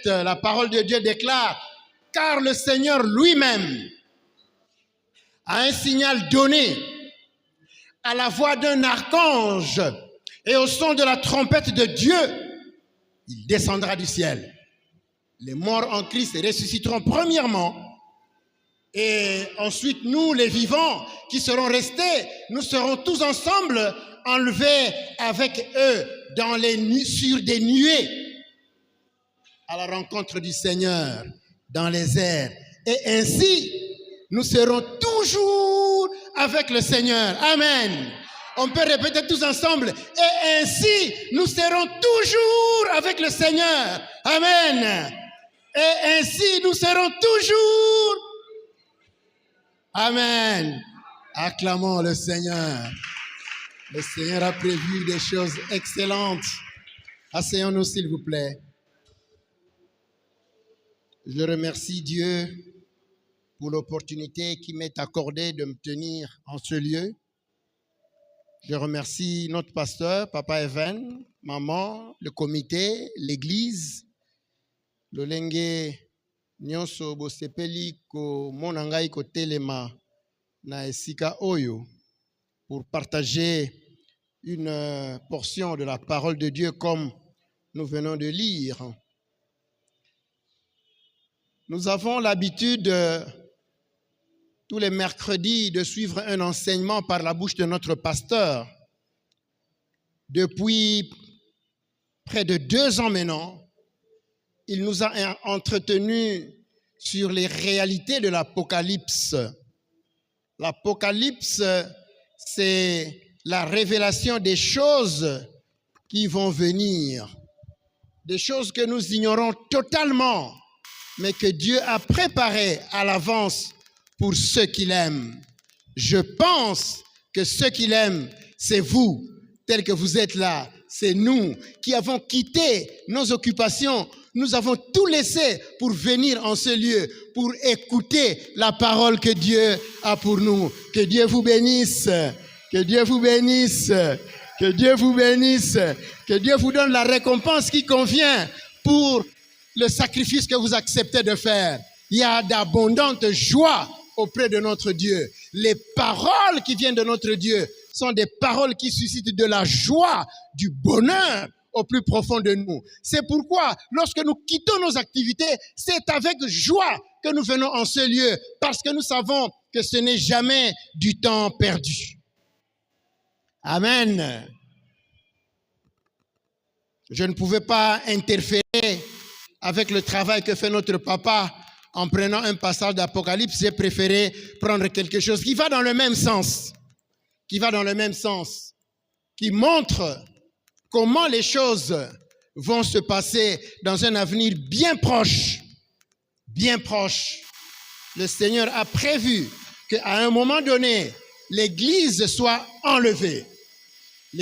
La parole de Dieu déclare, car le Seigneur lui-même a un signal donné à la voix d'un archange et au son de la trompette de Dieu, il descendra du ciel. Les morts en Christ ressusciteront premièrement et ensuite nous, les vivants qui seront restés, nous serons tous ensemble enlevés avec eux sur des nuées à la rencontre du Seigneur dans les airs. Et ainsi, nous serons toujours avec le Seigneur. Amen. On peut répéter tous ensemble. Et ainsi, nous serons toujours avec le Seigneur. Amen. Et ainsi, nous serons toujours. Amen. Acclamons le Seigneur. Le Seigneur a prévu des choses excellentes. Asseyons-nous, s'il vous plaît. Je remercie Dieu pour l'opportunité qui m'est accordée de me tenir en ce lieu. Je remercie notre pasteur, Papa Evan, maman, le comité, l'église. Lolenge nyonso bosepeli ko monangai ko telema na esika oyo pour partager une portion de la parole de Dieu comme nous venons de lire. Nous avons l'habitude tous les mercredis de suivre un enseignement par la bouche de notre pasteur. Depuis près de 2 ans maintenant, il nous a entretenus sur les réalités de l'Apocalypse. L'Apocalypse, c'est la révélation des choses qui vont venir, des choses que nous ignorons totalement, mais que Dieu a préparées à l'avance pour ceux qu'il aime. Je pense que ceux qu'il aime, c'est vous, tels que vous êtes là. C'est nous qui avons quitté nos occupations. Nous avons tout laissé pour venir en ce lieu, pour écouter la parole que Dieu a pour nous. Que Dieu vous bénisse. Que Dieu vous bénisse. Que Dieu vous bénisse. Que Dieu vous donne la récompense qui convient pour le sacrifice que vous acceptez de faire. Il y a d'abondantes joies auprès de notre Dieu. Les paroles qui viennent de notre Dieu sont des paroles qui suscitent de la joie, du bonheur au plus profond de nous. C'est pourquoi, lorsque nous quittons nos activités, c'est avec joie que nous venons en ce lieu, parce que nous savons que ce n'est jamais du temps perdu. Amen. Je ne pouvais pas interférer avec le travail que fait notre papa en prenant un passage d'Apocalypse. J'ai préféré prendre quelque chose qui va dans le même sens, qui montre comment les choses vont se passer dans un avenir bien proche. Le Seigneur a prévu qu'à un moment donné, l'Église soit enlevée. Que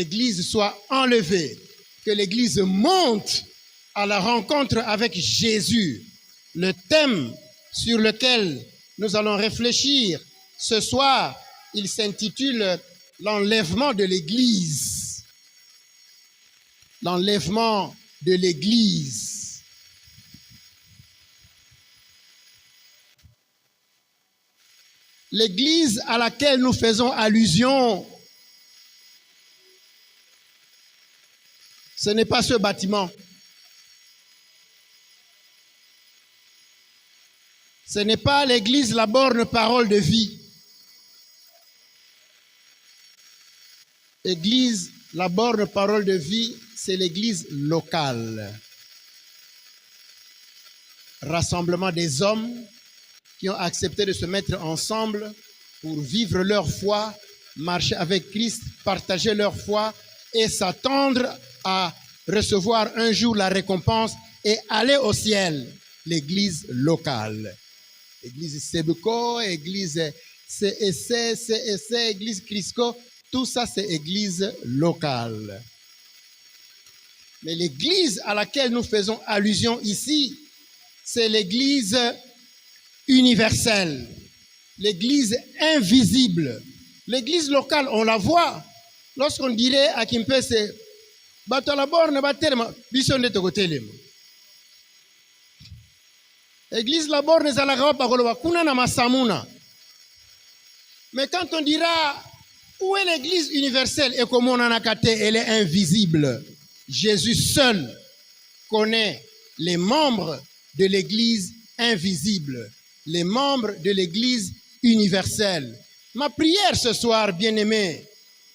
l'Église monte à la rencontre avec Jésus. Le thème sur lequel nous allons réfléchir ce soir, il s'intitule « L'enlèvement de l'Église ». L'enlèvement de l'Église. L'Église à laquelle nous faisons allusion, ce n'est pas ce bâtiment. Ce n'est pas l'église La Borne Parole de Vie. Église La Borne Parole de Vie, c'est l'église locale. Rassemblement des hommes qui ont accepté de se mettre ensemble pour vivre leur foi, marcher avec Christ, partager leur foi et s'attendre à recevoir un jour la récompense et aller au ciel. L'église locale. Église Sebuko, église CSC, église Crisco, tout ça c'est église locale. Mais l'église à laquelle nous faisons allusion ici, c'est l'église universelle, l'église invisible. L'église locale, on la voit. Lorsqu'on dirait à Kimpese, Batalaborne Batelema, Bison de Togotelema. Église Labor nezalaka bakoloba kuna na masamuna. Mais quand on dira où est l'église universelle et comment on en a caté, elle est invisible. Jésus seul connaît les membres de l'église invisible, les membres de l'église universelle. Ma prière ce soir, bien-aimés,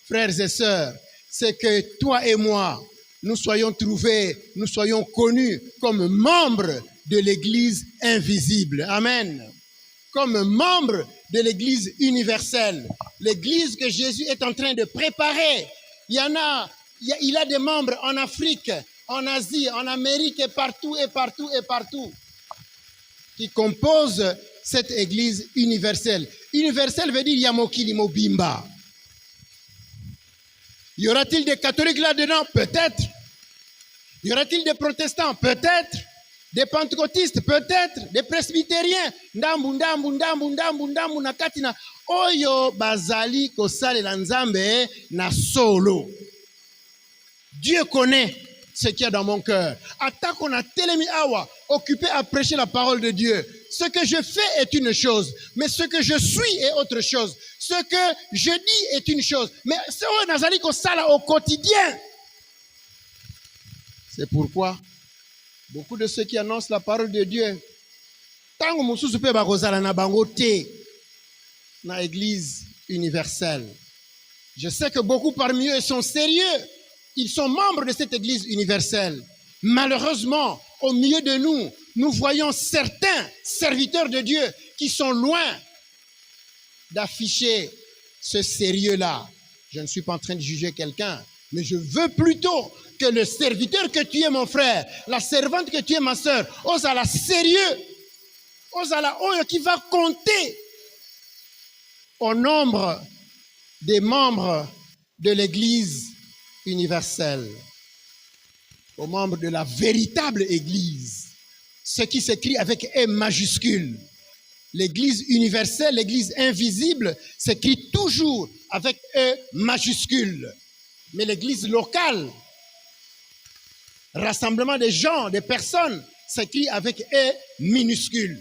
frères et sœurs, c'est que toi et moi, nous soyons trouvés, nous soyons connus comme membres de l'église invisible. Amen. Comme membres de l'église universelle, l'église que Jésus est en train de préparer. Il a des membres en Afrique, en Asie, en Amérique et partout, qui composent cette église universelle. Universelle veut dire Yamokili Mobimba. Y aura-t-il des catholiques là-dedans? Peut-être. Y aura-t-il des protestants? Peut-être. Des pentecôtistes? Peut-être. Des presbytériens? Ndambu nakatina. Oyo bazali kosale la nzambe na solo. Dieu connaît ce qu'il y a dans mon cœur. Atta qu'on a telemi awa, occupé à prêcher la parole de Dieu. Ce que je fais est une chose, mais ce que je suis est autre chose. Ce que je dis est une chose, mais ce que nazali kosala au quotidien. C'est pourquoi beaucoup de ceux qui annoncent la parole de Dieu, tango mususu pe bakozala na bango te na église universelle. Je sais que beaucoup parmi eux sont sérieux. Ils sont membres de cette église universelle. Malheureusement, au milieu de nous, nous voyons certains serviteurs de Dieu qui sont loin d'afficher ce sérieux-là. Je ne suis pas en train de juger quelqu'un, mais je veux plutôt que le serviteur que tu es, mon frère, la servante que tu es, ma soeur, osala sérieux, osala oyo qui va compter au nombre des membres de l'église universelle, aux membres de la véritable église, ce qui s'écrit avec E majuscule. L'église universelle, l'église invisible, s'écrit toujours avec E majuscule. Mais l'église locale, rassemblement des gens, des personnes, s'écrit avec E minuscule.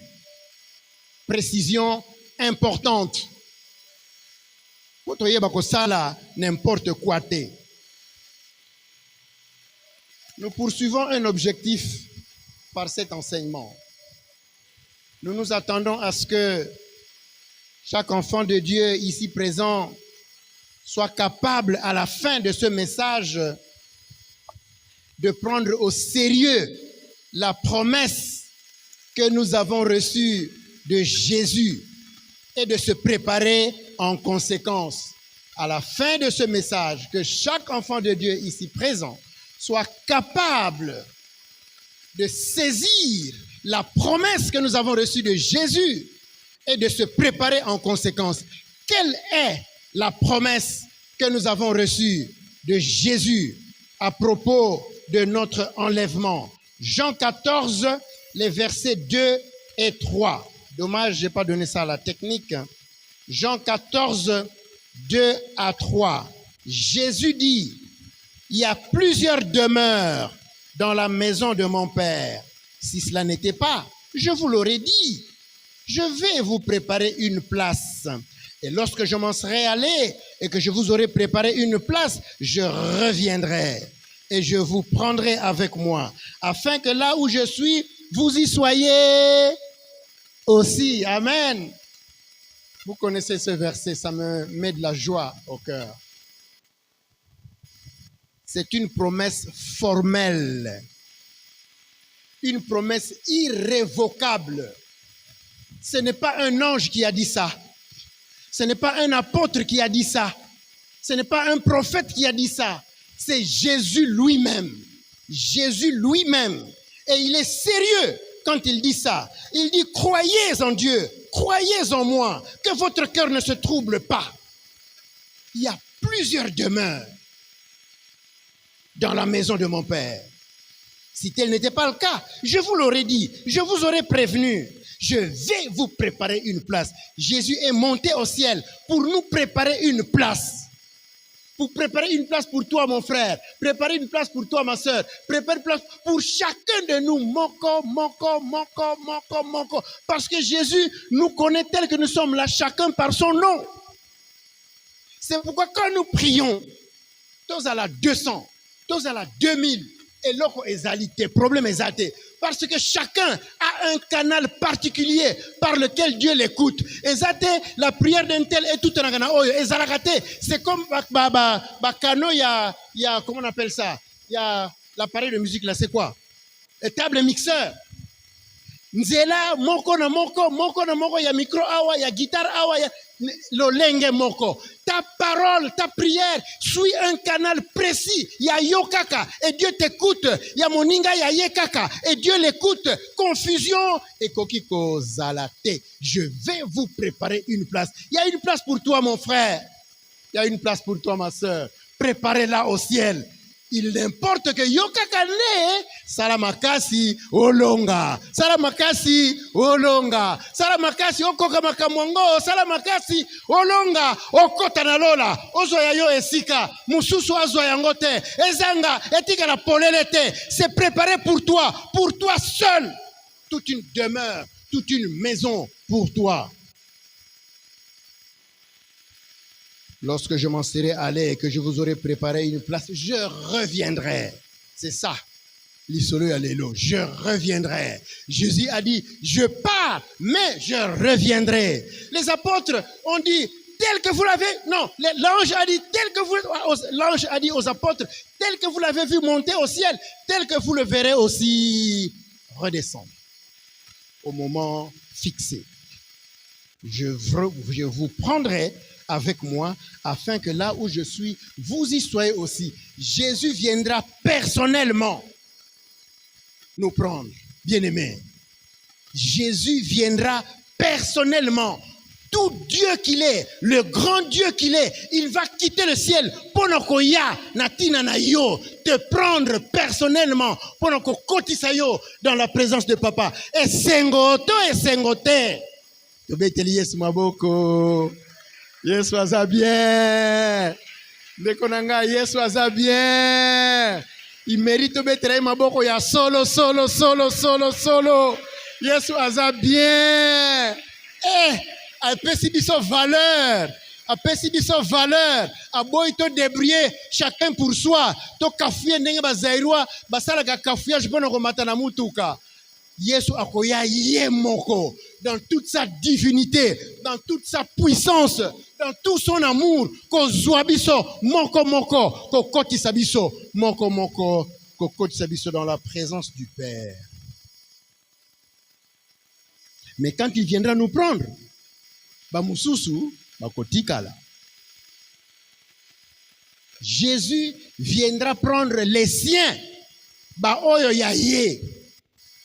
Précision importante. N'importe quoi. Nous poursuivons un objectif par cet enseignement. Nous nous attendons à ce que chaque enfant de Dieu ici présent soit capable à la fin de ce message de prendre au sérieux la promesse que nous avons reçue de Jésus et de se préparer en conséquence. À la fin de ce message, que chaque enfant de Dieu ici présent soit capable de saisir la promesse que nous avons reçue de Jésus et de se préparer en conséquence. Quelle est la promesse que nous avons reçue de Jésus à propos de notre enlèvement? Jean 14, les versets 2 et 3. Dommage, je n'ai pas donné ça à la technique. Jean 14, 2 à 3. Jésus dit: il y a plusieurs demeures dans la maison de mon Père. Si cela n'était pas, je vous l'aurais dit. Je vais vous préparer une place. Et lorsque je m'en serai allé et que je vous aurai préparé une place, je reviendrai et je vous prendrai avec moi, afin que là où je suis, vous y soyez aussi. Amen. Vous connaissez ce verset, ça me met de la joie au cœur. C'est une promesse formelle, une promesse irrévocable. Ce n'est pas un ange qui a dit ça. Ce n'est pas un apôtre qui a dit ça. Ce n'est pas un prophète qui a dit ça. C'est Jésus lui-même. Jésus lui-même. Et il est sérieux quand il dit ça. Il dit: croyez en Dieu, croyez en moi, que votre cœur ne se trouble pas. Il y a plusieurs demeures dans la maison de mon Père. Si tel n'était pas le cas, je vous l'aurais dit, je vous aurais prévenu. Je vais vous préparer une place. Jésus est monté au ciel pour nous préparer une place. pour préparer une place pour toi, mon frère, préparer une place pour toi, ma soeur, préparer une place pour chacun de nous. Moko. Parce que Jésus nous connaît tel que nous sommes là, chacun par son nom. C'est pourquoi quand nous prions, tous à la 200, tous à la 2000, et l'autre tes problèmes exaltés. Parce que chacun a un canal particulier par lequel Dieu l'écoute. Exalté, la prière d'un tel est tout un canal. C'est comme il y a, comment on appelle ça? Il y a l'appareil de musique là, c'est quoi? Le table mixeur. Nzela, moko na moko, il y a micro awa, il y a guitare awa, il y a l'olenge moko. Ta parole, ta prière suit un canal précis. Il y a yokaka et Dieu t'écoute. Il y a moninga, il y a yekaka et Dieu l'écoute. Confusion et kokiko zalate. Je vais vous préparer une place. Il y a une place pour toi, mon frère. Il y a une place pour toi, ma soeur. Préparez-la au ciel. Il n'importe que yokakane, salamakasi olonga, salamakasi olonga, salamakasi okoka makamwango, salamakasi olonga, okota na lola, ozoya yo esika, mususu azoya ngote, ezanga, etika la polelete, c'est préparé pour toi seul, toute une demeure, toute une maison pour toi. Lorsque je m'en serai allé et que je vous aurai préparé une place, je reviendrai. C'est ça. L'isolo allélo. Je reviendrai. Jésus a dit, je pars, mais je reviendrai. Les apôtres ont dit, tel que vous l'avez, non, l'ange a dit, l'ange a dit aux apôtres, tel que vous l'avez vu monter au ciel, tel que vous le verrez aussi redescendre. Au moment fixé. Je vous prendrai avec moi, afin que là où je suis, vous y soyez aussi. Jésus viendra personnellement nous prendre, bien-aimés. Jésus viendra personnellement. Tout Dieu qu'il est, le grand Dieu qu'il est, il va quitter le ciel pour te prendre personnellement pour dans la présence de Papa. Et sengote. Yesu aza bien. Ndeko nanga Yesu aza bien. Il mérite betre maboko ya solo. Yesu aza bien. Apesi biso valeur. Aboy to débrouiller chacun pour soi. To kafouye ndenge bazairwa basala ka kafouage bono komata na mutuka. Yesu akoya ye moko dans toute sa divinité, dans toute sa puissance, dans tout son amour, ko zwabiso moko, ko kotisa biso moko, ko kotisa biso dans la présence du Père. Mais quand il viendra nous prendre, ba mususu ba kotikala. Jésus viendra prendre les siens, ba oyo ya ye.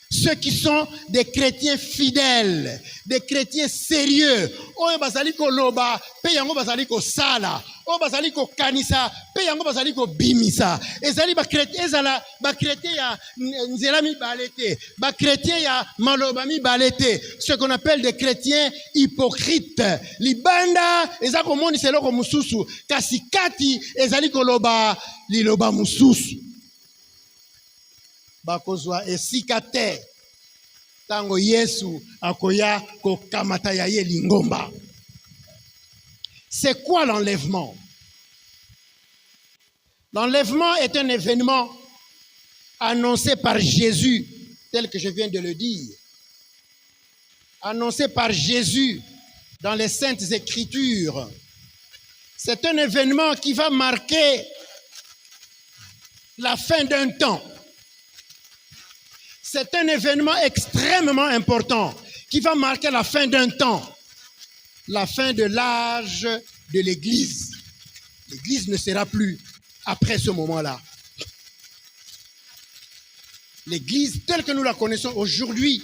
Ceux qui sont des chrétiens fidèles, des chrétiens sérieux. Oyo bazali ko loba, pe yango bazali ko sala. Oyo bazali ko kanisa, pe yango bazali ko bimisa. Ezali ba chrétien ya nzela mi balete, ba chrétien ya maloba mi balete. Ce qu'on appelle des chrétiens hypocrites. Libanda ezako moni seloko mususu, kasi kati ezali ko loba liloba mususu. Bakozwa esika te tango Yesu akoya ko kamata ya ye lingomba. C'est quoi l'enlèvement? L'enlèvement est un événement annoncé par Jésus, tel que je viens de le dire. Annoncé par Jésus dans les Saintes Écritures. C'est un événement qui va marquer la fin d'un temps. C'est un événement extrêmement important qui va marquer la fin d'un temps, la fin de l'âge de l'Église. L'Église ne sera plus après ce moment-là. L'Église telle que nous la connaissons aujourd'hui,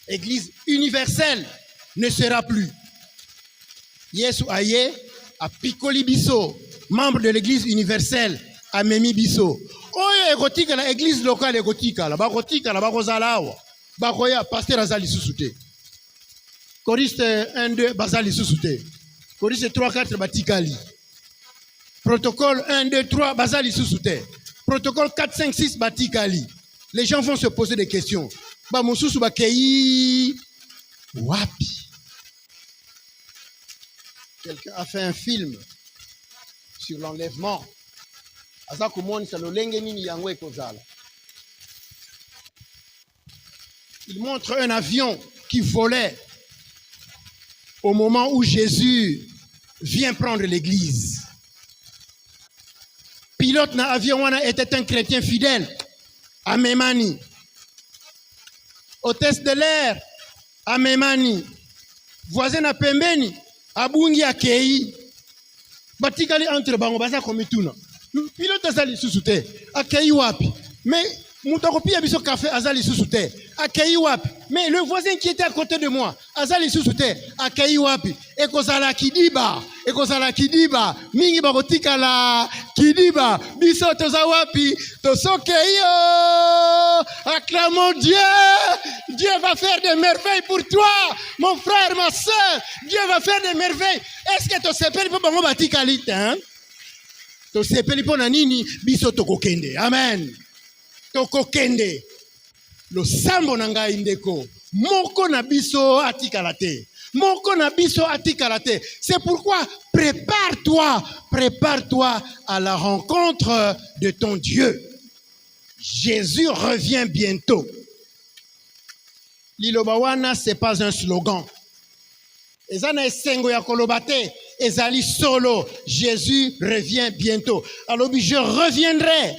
Église universelle, ne sera plus. Yesu aye a Piccoli Bisso, membre de l'Église universelle, a Memi Bisso. Oye egotika la église locale egotika la bagotika la bagozalawa bagoya pasteur azali susute choriste 1 2 bazali susute choriste 3 4 batikali Protocole 1, 2, 3, Bazali Soussouté. Protocole 4, 5, 6, Batikali. Les gens vont se poser des questions. Bamousou Bakei. Wapi. Quelqu'un a fait un film sur l'enlèvement. Il montre un avion qui volait au moment où Jésus vient prendre l'église. Pilote na avion était un chrétien fidèle à Memani. Hôtesse de l'air à Memani. Voisin à Pembeni à Bungi à Kei. Batikali entre bango basa komituna. Pilote azali susute à Kei wapi. Mais Moutakopi a biso café azali susute à Kei wapi. Mais le voisin qui était à côté de moi azali susute à Kei wapi. Ekozala kidiba mingi bakotika la kidiba biso toza wapi tosokeyo. Acclamons Dieu. Dieu va faire des merveilles pour toi, mon frère, ma soeur. Dieu va faire des merveilles. Est-ce que tu sais pas bango batika lita? Tu sais pas pour nini biso tokokende. Amen. Tokokende. Lo sambo nanga indeko. Moko na biso atikalate. Moko na biso atikalate. C'est pourquoi prépare-toi à la rencontre de ton Dieu. Jésus revient bientôt. Lilobawana, ce n'est pas un slogan. Ezana esengo ya kolobate, ezali solo. Jésus revient bientôt. Alors, je reviendrai.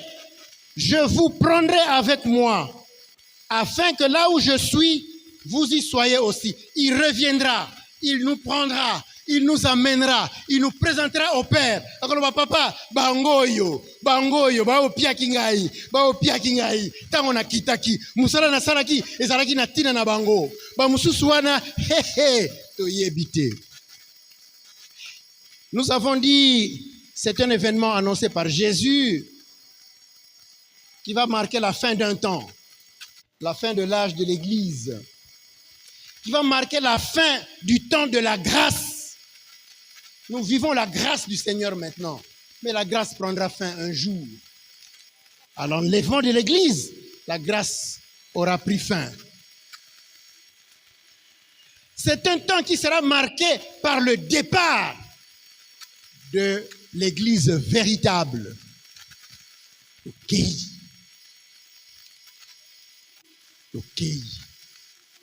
Je vous prendrai avec moi, afin que là où je suis, vous y soyez aussi. Il reviendra, il nous prendra, il nous amènera, il nous présentera au Père. Alors, papa, bangoyo, bao piakingai, tango na kitaki, musala na salaki, ezalaki na tina na bango. Ba mususuana, to yebite. Nous avons dit, c'est un événement annoncé par Jésus qui va marquer la fin d'un temps, la fin de l'âge de l'Église, qui va marquer la fin du temps de la grâce. Nous vivons la grâce du Seigneur maintenant, mais la grâce prendra fin un jour. À l'enlèvement de l'Église, la grâce aura pris fin. C'est un temps qui sera marqué par le départ de l'Église véritable. Ok.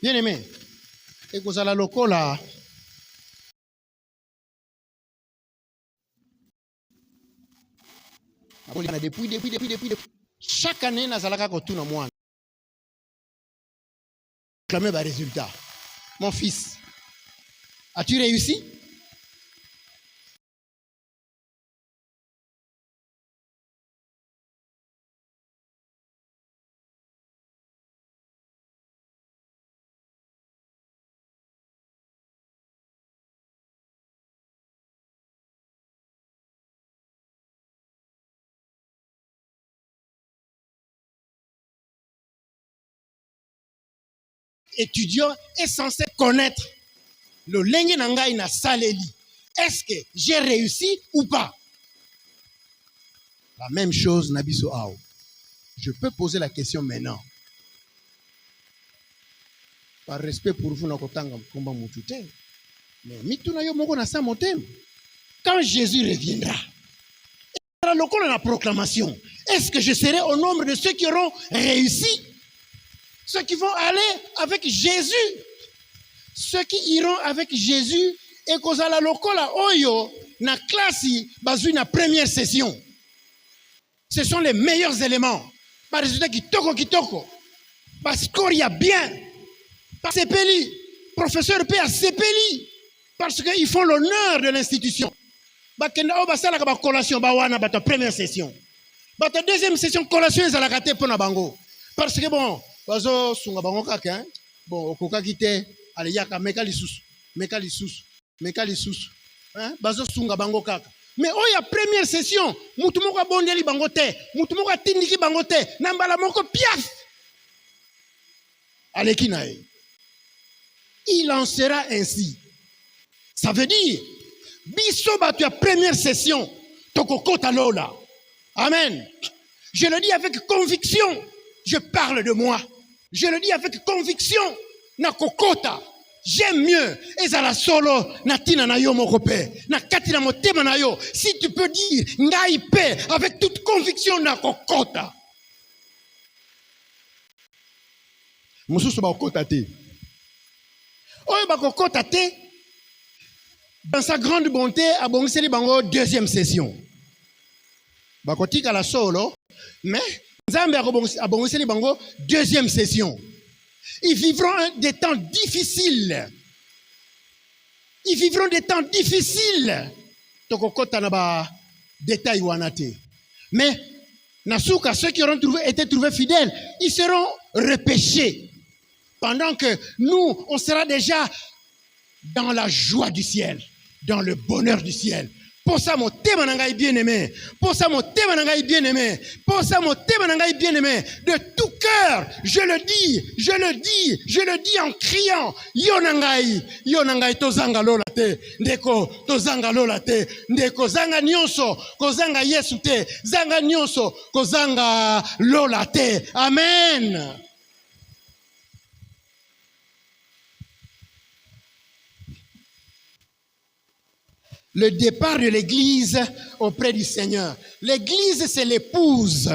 Bien aimé, et vous allez lokola. Depuis. Chaque année, nous allons tout le monde. Clamer les résultats. Mon fils, as-tu réussi? Étudiant est censé connaître le lengue nangai na saleli. Est-ce que j'ai réussi ou pas? La même chose nabiso ao. Je peux poser la question maintenant. Par respect pour vous nakotanga komba mutute. Mais mituna yo moko na sa motem. Quand Jésus reviendra, la proclamation. Est-ce que je serai au nombre de ceux qui auront réussi? Ceux qui vont aller avec Jésus. Ceux qui iront avec Jésus et kozala lokola oyo na klasi bazui na première session. Ce sont les meilleurs éléments. Par résultat kitoko. Parce qu'il y a bien. Par CPLI. Professeur P à CPLI. Parce qu'ils font l'honneur de l'institution. Bakenda o basala ka collation bawana bata première session. Bata deuxième session collation ezala kate pona bango. Parce que bon bazo sunga bango kaka bon okoka kite ale yaka meka lisusu hein bazo sunga bango kaka mais oya première session mutu moko bondeli bango te mutu moko tindiki bango te na mbala moko piaf aleki nae. Il en sera ainsi. Ça veut dire biso batu ya première session Tokokota lola. Amen. Je le dis avec conviction. Je parle de moi. Je le dis avec conviction. Na kokota. J'aime mieux. Ezala solo na tina na yo mokope. Na kati na motema na yo. Si tu peux dire ngai pe avec toute conviction na kokota. Mususu ba kokota te. Oyo ba kokota te. Dans sa grande bonté, abongiseli bango deuxième session. Bakotika la solo, mais Nzambe abongiseli bango deuxième session. Ils vivront des temps difficiles. Ils vivront des temps difficiles. Tokokota na ba détail wanate. Mais Nasuka, ceux qui auront été trouvés fidèles, ils seront repêchés. Pendant que nous, on sera déjà dans la joie du ciel, dans le bonheur du ciel. Pour ça, mon thème nangai bien-aimé. Pour ça, mon thème nangai bien-aimé. Pour ça, mon thème nangai bien-aimé. De tout cœur, je le dis en criant. Yo nangai tozanga lola te. Ndeko tozanga lola te. Ndeko zanga nyonso kozanga Yesu te. Zanga nyonso kozanga lola te. Amen. Le départ de l'église auprès du Seigneur. L'église, c'est l'épouse.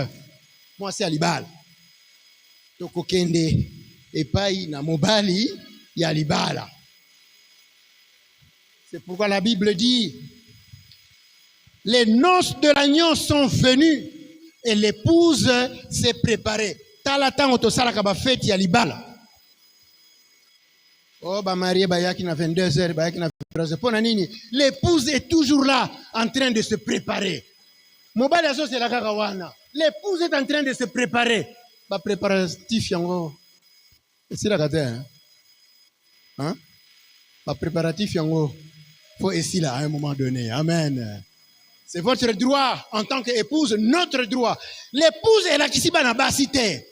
Moi, c'est Alibal. Toko kende epai na mobali ya Alibala. C'est pourquoi la Bible dit, les noces de l'agneau sont venues et l'épouse s'est préparée. Talatan otosalaka ba fête ya Alibala. Oh, ba marié bayaki na 22h, bayaki na 23h. L'épouse est toujours là, en train de se préparer. L'épouse est en train de se préparer. Ba préparatif yango. C'est la gata, hein? Ba préparatif yango. Faut essayer là à un moment donné. Amen. C'est votre droit en tant qu'épouse, notre droit. L'épouse est là qui s'y bat na basité.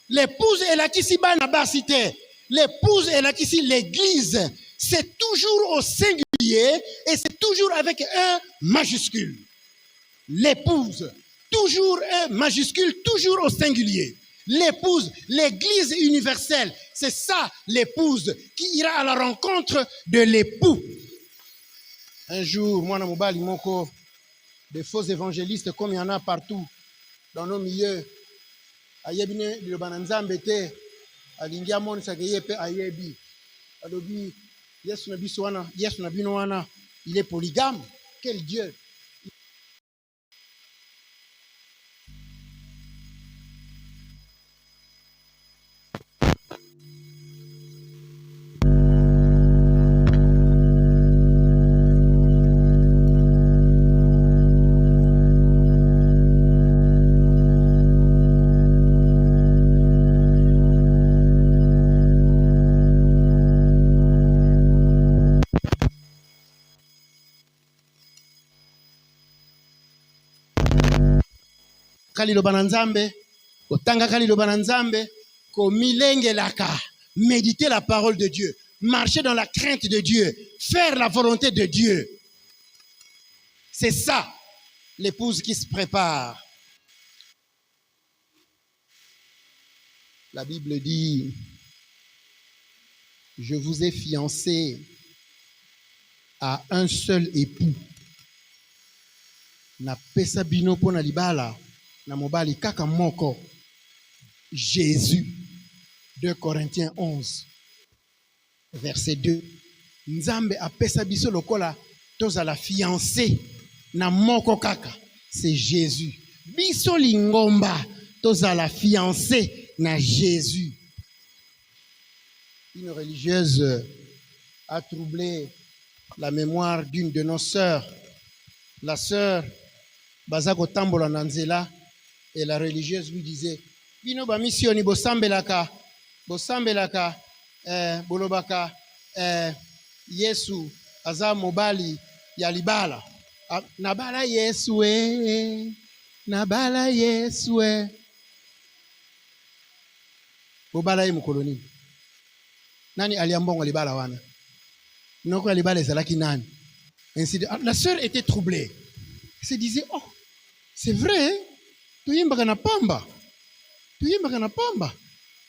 L'épouse est là qui s'y bat na basité. L'épouse est là qu'ici, l'église, c'est toujours au singulier et c'est toujours avec un majuscule. L'épouse, toujours un majuscule, toujours au singulier. L'épouse, l'église universelle, c'est ça l'épouse qui ira à la rencontre de l'époux. Un jour, moi, na mobali moko, des faux évangélistes comme il y en a partout dans nos milieux, ayebine le bananzambe te. Alingia moni sakeye pe ayebi alobi Yesu na biso wana Yesu na bino wana il est polygame. Quel Dieu! Kaliloba na Nzambe, kotanga kaliloba na Nzambe, komilengelaka, méditer la parole de Dieu, marcher dans la crainte de Dieu, faire la volonté de Dieu. C'est ça, l'épouse qui se prépare. La Bible dit, je vous ai fiancé à un seul époux. Na pesa bino pona libala. Na mobali kaka moko. Jésus. 2 Corinthiens 11. Verset 2. Nzambe apesa biso lokola toza la fiancée na moko kaka. C'est Jésus. Biso lingomba toza la fiancée na Jésus. Une religieuse a troublé la mémoire d'une de nos sœurs. La sœur Bazako Tambola Nanzela. Et la religieuse lui disait, Bino ba missioni bosambelaka, bolobaka, Yesu, aza mobali ya libala. Nabala Yesu nabala Yesu Bobala mukoloni. Nani aliambongo libala wana? Noko libala ezalaki nani? Ainsi de... La sœur était troublée. Ils se disaient, oh, c'est vrai, hein? Tuyimbaka na pamba. Tuyimbaka na pamba.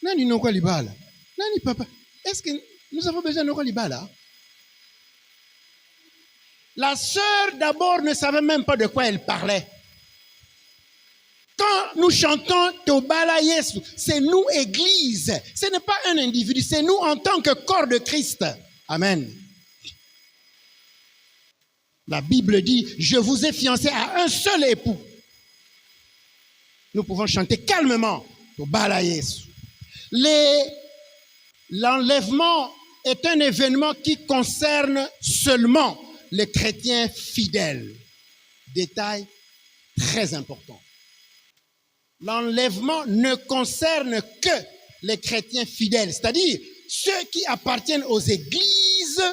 Nani nokwa libala? Nani papa? Est-ce que nous avons besoin de nokwa libala? La sœur d'abord ne savait même pas de quoi elle parlait. Quand nous chantons Tobala Yesu, c'est nous, Église. Ce n'est pas un individu, c'est nous en tant que corps de Christ. Amen. La Bible dit, je vous ai fiancé à un seul époux. Nous pouvons chanter calmement Tobala Yesu. L'enlèvement est un événement qui concerne seulement les chrétiens fidèles. Détail très important. L'enlèvement ne concerne que les chrétiens fidèles, c'est-à-dire ceux qui appartiennent aux églises,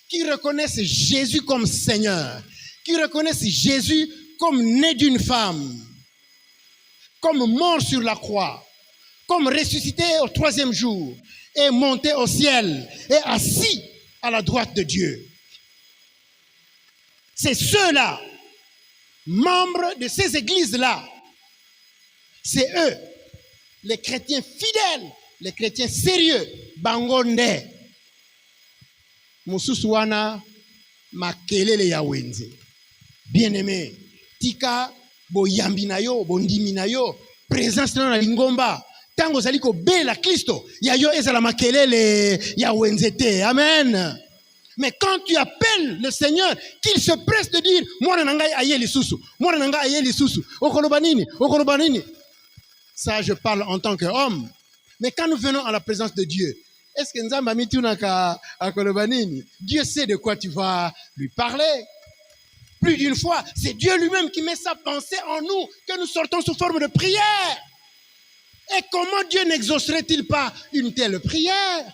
qui reconnaissent Jésus comme Seigneur, qui reconnaissent Jésus comme né d'une femme, comme mort sur la croix, comme ressuscité au 3e jour, et monté au ciel, et assis à la droite de Dieu. C'est ceux-là, membres de ces églises-là, c'est eux, les chrétiens fidèles, les chrétiens sérieux, bangonde. Mususuana makelele ya wenze. Bien-aimé, tika boyambi na yo, bondimi na yo, présence na lingomba. Tango zaliko bela Kristo, ya yo ezala makelele ya wenzete. Amen. Mais quand tu appelles le Seigneur, qu'il se presse de dire, moi nangai aye lisusu, moi nangai aye lisusu, okolobanini, okolobanini. Ça, je parle en tant qu'homme. Mais quand nous venons à la présence de Dieu, est-ce que Nzamba mitunaka akolobanini? Dieu sait de quoi tu vas lui parler. Plus d'une fois, c'est Dieu lui-même qui met sa pensée en nous, que nous sortons sous forme de prière. Et comment Dieu n'exaucerait-il pas une telle prière?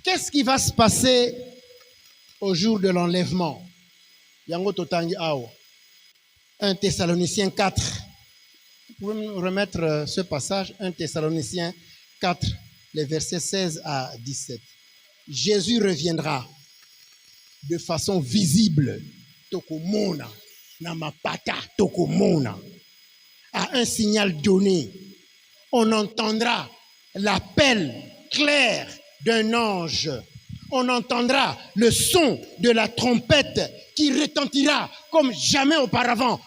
Qu'est-ce qui va se passer au jour de l'enlèvement? Yango totangi awa. 1 Thessaloniciens 4. Vous pouvez me remettre ce passage, 1 Thessaloniciens 4, les versets 16 à 17. Jésus reviendra de façon visible, tokomona, namapata, tokomona, à un signal donné. On entendra l'appel clair d'un ange. On entendra le son de la trompette qui retentira comme jamais auparavant.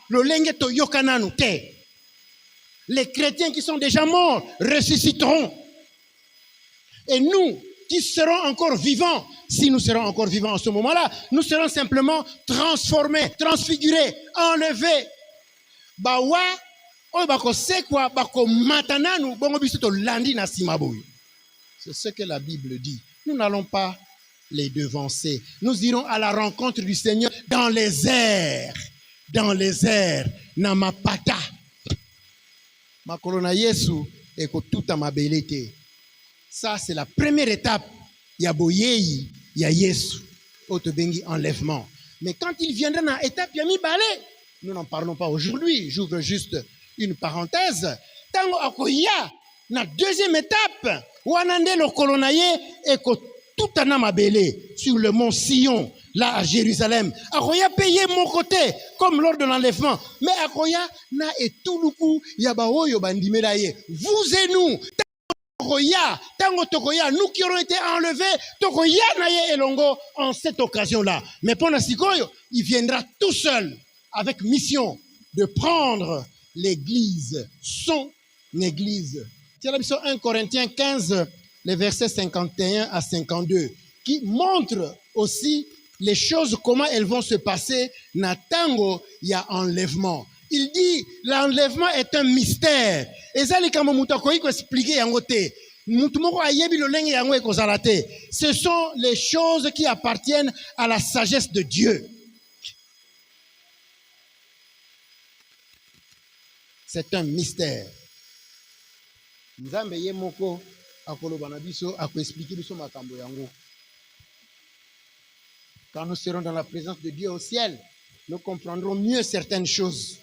Les chrétiens qui sont déjà morts ressusciteront. Et nous qui serons encore vivants, si nous serons encore vivants en ce moment-là, nous serons simplement transformés, transfigurés, enlevés. C'est ce que la Bible dit. Nous n'allons pas les devancer. Nous irons à la rencontre du Seigneur dans les airs. Dans les airs. Namapata. Makolona Yesu eko tuta mabelete. Ça, c'est la première étape. Yaboyeyi, ya Yesu. Otobengi enlèvement. Mais quand il viendra dans l'étape Yami Balé, nous n'en parlons pas aujourd'hui. J'ouvre juste une parenthèse. Tango akoya, na deuxième étape, Wanande lo kolonaye eko tuta na mabele sur le mont Sion, là à Jérusalem. Akoya payé mon côté, comme lors de l'enlèvement. Mais akoya na etuluku yabaoyo bandimelaye. Vous et nous, tango tokoya, nous qui aurons été enlevés, tokoya naye elongo en cette occasion-là. Mais pendant sikoyo, il viendra tout seul, avec mission de prendre l'église, son église. C'est la mission 1 Corinthiens 15, les versets 51 à 52, qui montre aussi les choses, comment elles vont se passer. Natango, il y a enlèvement. Il dit, l'enlèvement est un mystère. Et ça, ce sont les choses qui appartiennent à la sagesse de Dieu. C'est un mystère. Nzambe ye moko akoloba na biso akoexpliquer biso makambo yango. Quand nous serons dans la présence de Dieu au ciel, nous comprendrons mieux certaines choses.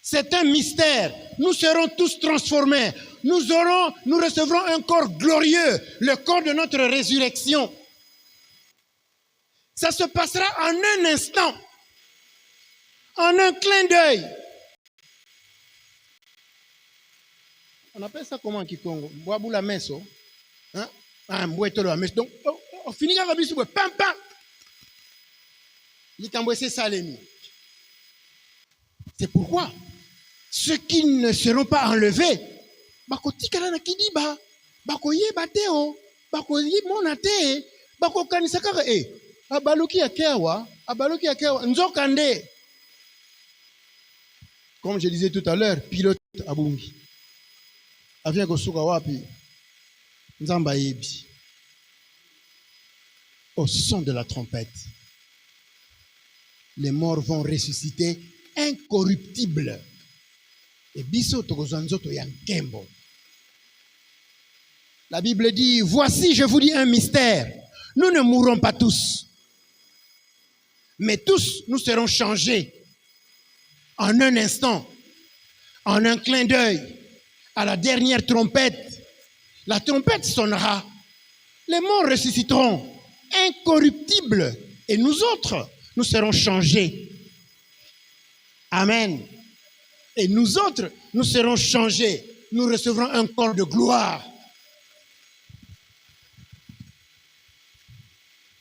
C'est un mystère. Nous serons tous transformés. Nous recevrons un corps glorieux, le corps de notre résurrection. Ça se passera en un instant, en un clin d'œil. On appelle ça comment en Kikongo? Boabou la meso. Hein? Ah, mboueto la meso. Donc, on finit avec le bisou, pam pam. C'est pourquoi ceux qui ne seront pas enlevés, bakotikala na kidiba, bakoye bateo, bakoye monate, bakokanisa kaka abaloki ya kewa, nzokande. Comme je disais tout à l'heure, pilote abungi. Avien kosuka wapi, nzamba yebi. Au son de la trompette, les morts vont ressusciter incorruptibles. Et biso tokozanzoto yankembo. La Bible dit, voici, je vous dis un mystère. Nous ne mourrons pas tous. Mais tous, nous serons changés en un instant, en un clin d'œil, à la dernière trompette. La trompette sonnera. Les morts ressusciteront incorruptibles. Et nous autres, nous serons changés. Amen. Et nous autres, nous serons changés. Nous recevrons un corps de gloire.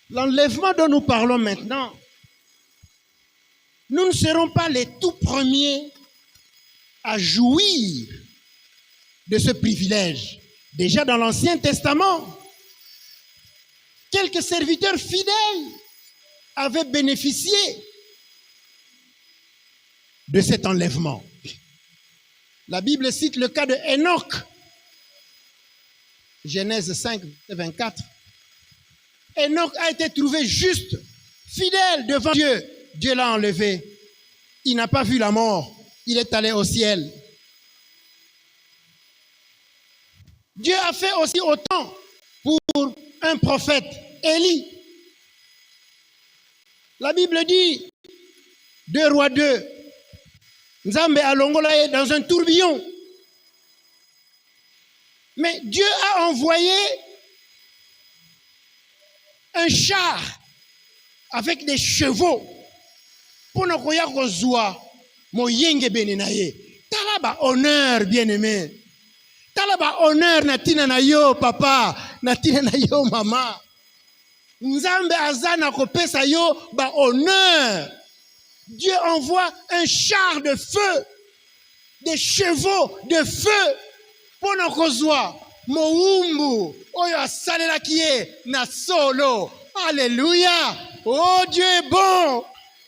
L'enlèvement dont nous parlons maintenant, nous ne serons pas les tout premiers à jouir de ce privilège. Déjà dans l'Ancien Testament, quelques serviteurs fidèles avaient bénéficié de cet enlèvement. La Bible cite le cas de Enoch. Genèse 5, 24. Enoch a été trouvé juste, fidèle devant Dieu. Dieu l'a enlevé. Il n'a pas vu la mort. Il est allé au ciel. Dieu a fait aussi autant pour un prophète, Élie. La Bible dit, 2 Rois 2, Nzambe alongola dans un tourbillon. Mais Dieu a envoyé un char avec des chevaux pour ne koya kozwa moyenge benenaye. Talaba honneur bien-aimé. Talaba honneur natina na yo papa, natina na yo mama. Nzambe azana kopesa yo ba honneur. Dieu envoie un char de feu, des chevaux de feu pour ne kozwa moumbu oyo asalela kiye na solo. Alléluia. Oh, Dieu est bon.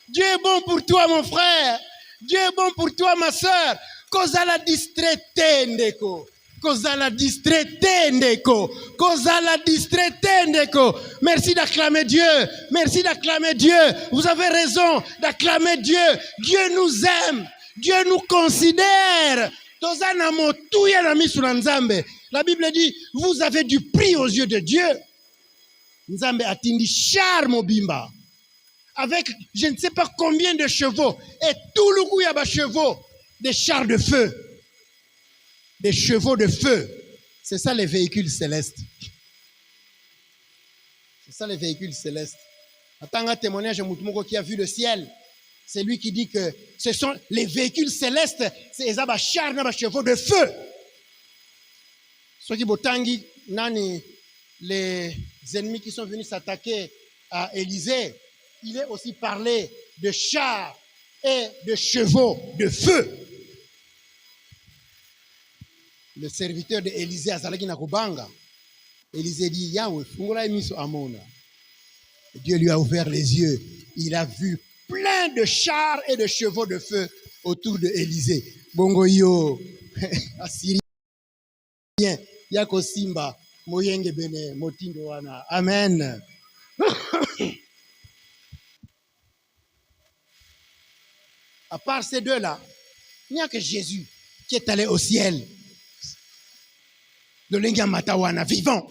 Dieu est bon pour toi, mon frère. Dieu est bon pour toi, ma soeur. Kozala distraite ndeko. Kozala distraite ndeko. Kozala distraite ndeko. Merci d'acclamer Dieu. Merci d'acclamer Dieu. Vous avez raison d'acclamer Dieu. Dieu nous aime. Dieu nous considère. Tozana motuya na misu na Nzambe. La Bible dit, vous avez du prix aux yeux de Dieu. Nzambe atindi char mobimba. Avec je ne sais pas combien de chevaux. Et tout le coup, il y a des chevaux. Des chars de feu. Des chevaux de feu. C'est ça les véhicules célestes. C'est ça les véhicules célestes. Attends un témoignage de Moutoumoko qui a vu le ciel. C'est lui qui dit que ce sont les véhicules célestes. C'est les chars, les chevaux de feu. Ceux qui botangi, nani, les ennemis qui sont venus s'attaquer à Élysée, il est aussi parlé de chars et de chevaux de feu. Le serviteur d'Élysée, Azalaki Nakobanga, Élysée dit, Yahweh, fungola emiso amona. Dieu lui a ouvert les yeux. Il a vu plein de chars et de chevaux de feu autour de Élysée. Bongo yo, Assyrien, Yako Simba, Moyenge Bene, Motindo Wana. Amen. À part ces deux-là, il n'y a que Jésus qui est allé au ciel. Le Lenga Matawana, vivant.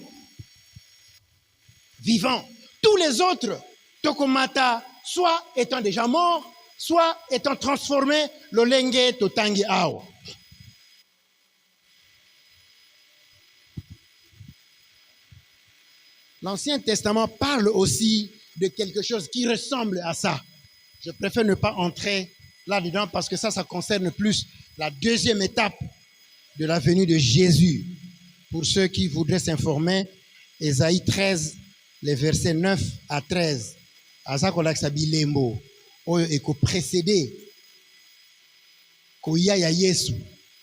Vivant. Tous les autres, Tokomata, soit étant déjà morts, soit étant transformés, le Lenge Totangi Ao. L'Ancien Testament parle aussi de quelque chose qui ressemble à ça. Je préfère ne pas entrer là-dedans parce que ça concerne plus la deuxième étape de la venue de Jésus. Pour ceux qui voudraient s'informer, Ésaïe 13, les versets 9 à 13. Azakolak sabi lembo, oyo eko précédé, koya ya Yesu,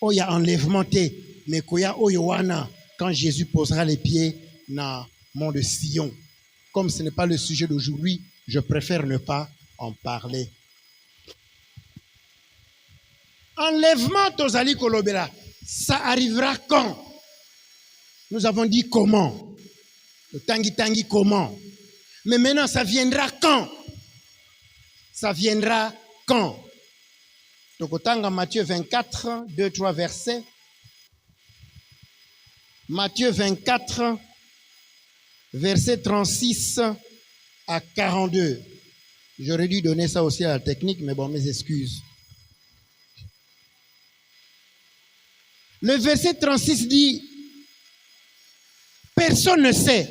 oya enlèvement te, mais koya oyo wana, quand Jésus posera les pieds dans le mont de Sion. Comme ce n'est pas le sujet d'aujourd'hui, je préfère ne pas en parler. Enlèvement tozali kolobela, ça arrivera quand? Nous avons dit comment. Le tangi comment. Mais maintenant, ça viendra quand? Ça viendra quand? Donc, au Tanga, Matthieu 24, 2, 3 versets. Matthieu 24, versets 36 à 42. J'aurais dû donner ça aussi à la technique, mais bon, mes excuses. Le verset 36 dit, personne ne sait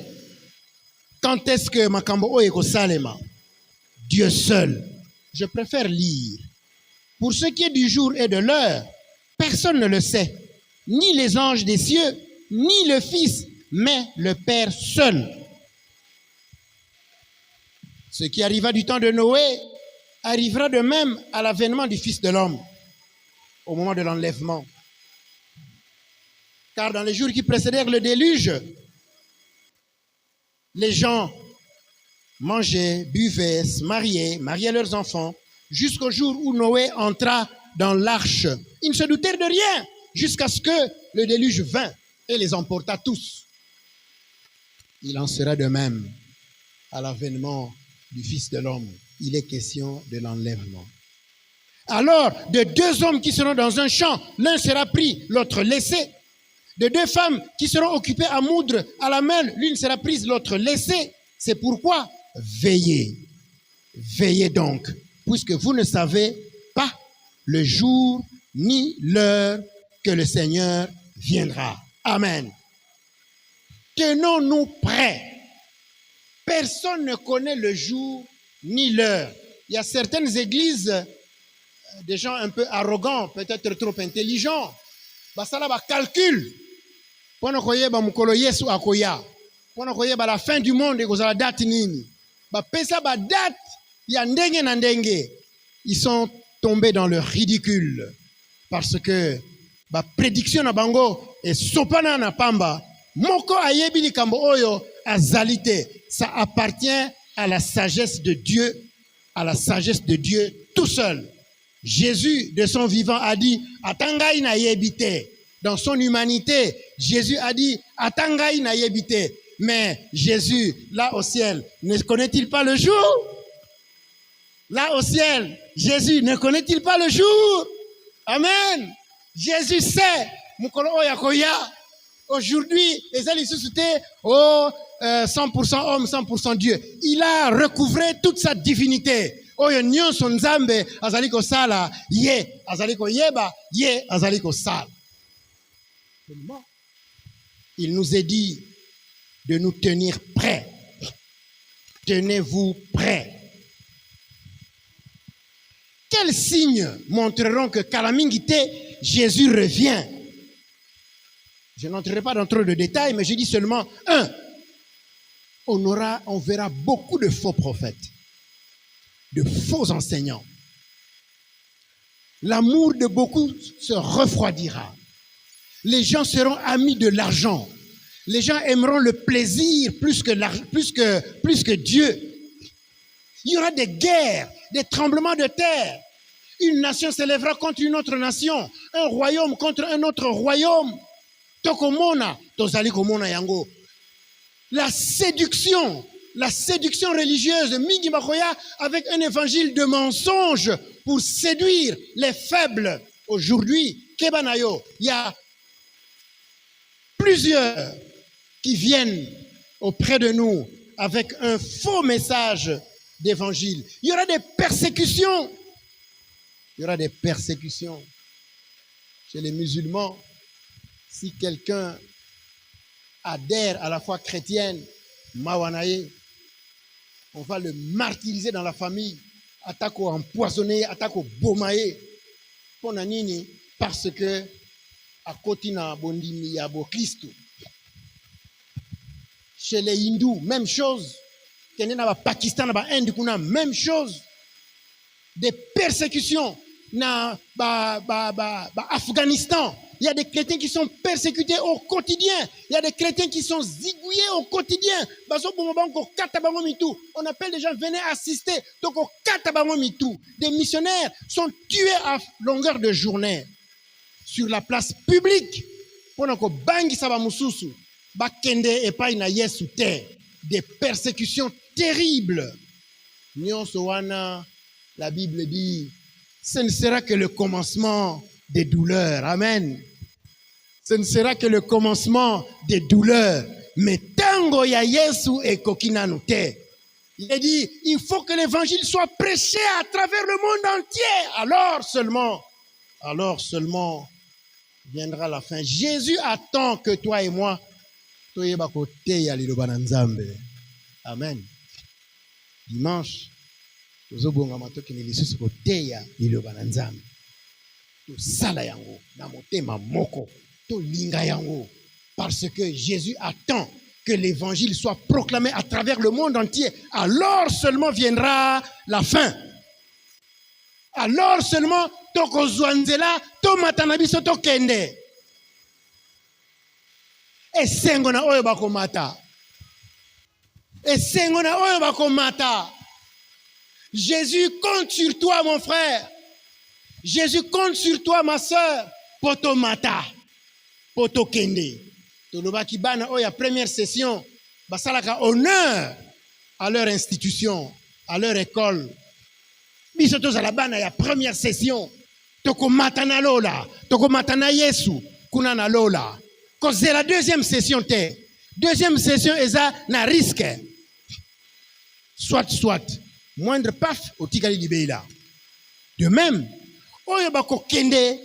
quand est-ce que Makambo Oyeko Salema, Dieu seul. Je préfère lire. Pour ce qui est du jour et de l'heure, personne ne le sait. Ni les anges des cieux, ni le Fils, mais le Père seul. Ce qui arriva du temps de Noé arrivera de même à l'avènement du Fils de l'homme, au moment de l'enlèvement. Car dans les jours qui précédèrent le déluge, les gens mangeaient, buvaient, se mariaient leurs enfants, jusqu'au jour où Noé entra dans l'arche. Ils ne se doutèrent de rien, jusqu'à ce que le déluge vint et les emporta tous. Il en sera de même à l'avènement du Fils de l'homme. Il est question de l'enlèvement. Alors, de deux hommes qui seront dans un champ, l'un sera pris, l'autre laissé. De deux femmes qui seront occupées à moudre à la main, l'une sera prise, l'autre laissée. C'est pourquoi veillez. Veillez donc, puisque vous ne savez pas le jour ni l'heure que le Seigneur viendra. Amen. Tenons-nous prêts. Personne ne connaît le jour ni l'heure. Il y a certaines églises, des gens un peu arrogants, peut-être trop intelligents. Ça là, calcul. Pendant que ba mukolo Yesu akoya, pendant que ba la fin du monde et la date nini, ba pesa ba date ya ndenge na ndenge, ils sont tombés dans le ridicule parce que ba prédiction na bango et sopana na pamba, moko ayebi likambo oyo azalite, ça appartient à la sagesse de Dieu, à la sagesse de Dieu tout seul. Jésus de son vivant a dit atangai na yebite. Dans son humanité, Jésus a dit « Atangai na yebite ». Mais Jésus, là au ciel, ne connaît-il pas le jour? Là au ciel, Jésus ne connaît-il pas le jour? Amen. Jésus sait. Aujourd'hui, les Élissuscités, 100% homme, 100% Dieu. Il a recouvré toute sa divinité. Oyo nyonso nzambe azaliko sala, ye azaliko yeba, ye azaliko sala. Il nous est dit de nous tenir prêts. Tenez-vous prêts. Quels signes montreront que Kalamingité, Jésus revient? Je n'entrerai pas dans trop de détails, mais je dis seulement un. On verra beaucoup de faux prophètes, de faux enseignants. L'amour de beaucoup se refroidira. Les gens seront amis de l'argent. Les gens aimeront le plaisir plus que Dieu. Il y aura des guerres, des tremblements de terre. Une nation s'élèvera contre une autre nation. Un royaume contre un autre royaume. Tokomona, tozali komona yango. La séduction religieuse, Mingi Makoya, avec un évangile de mensonge pour séduire les faibles. Aujourd'hui, Kebanayo, il y a plusieurs qui viennent auprès de nous avec un faux message d'évangile. Il y aura des persécutions. Il y aura des persécutions chez les musulmans. Si quelqu'un adhère à la foi chrétienne, Mawanaye, On va le martyriser dans la famille. Attaque empoisonné, attaque bomaye. Pour nini parce que à côté na bondimi ya bo Christ. Chez les hindous, même chose. Kenya na Pakistan, na Inde, kuna même chose. Des persécutions na Afghanistan. Il y a des chrétiens qui sont persécutés au quotidien. Il y a des chrétiens qui sont zigouillés au quotidien. On appelle les gens, venez assister. Donc, des missionnaires sont tués à longueur de journée sur la place publique. Des persécutions terribles. La Bible dit, ce ne sera que le commencement des douleurs. Amen. Ce ne sera que le commencement des douleurs. Mais tango ya Yesu et kokina nute. Il a dit, il faut que l'évangile soit prêché à travers le monde entier. Alors seulement viendra la fin. Jésus attend que toi et moi, amen. Dimanche, sala yango na motema moko to linga yango parce que Jésus attend que l'évangile soit proclamé à travers le monde entier. Alors seulement viendra la fin. Alors seulement toko zwanzela to matana biso to kende. Esengo na oyo bakomata. Esengo na oyo bakomata. Jésus compte sur toi mon frère. Jésus compte sur toi, ma soeur, poto mata, poto kende. Tolobaki bana oya première session, basalaka honneur à leur institution, à leur école. Bisoto za la bana ya première session, toko matana lola, toko matana Yesu, kuna na lola. Cause c'est la deuxième session te. Deuxième session eza na risque. Soit, moindre paf au tikali libeila. De même, oyo bako kende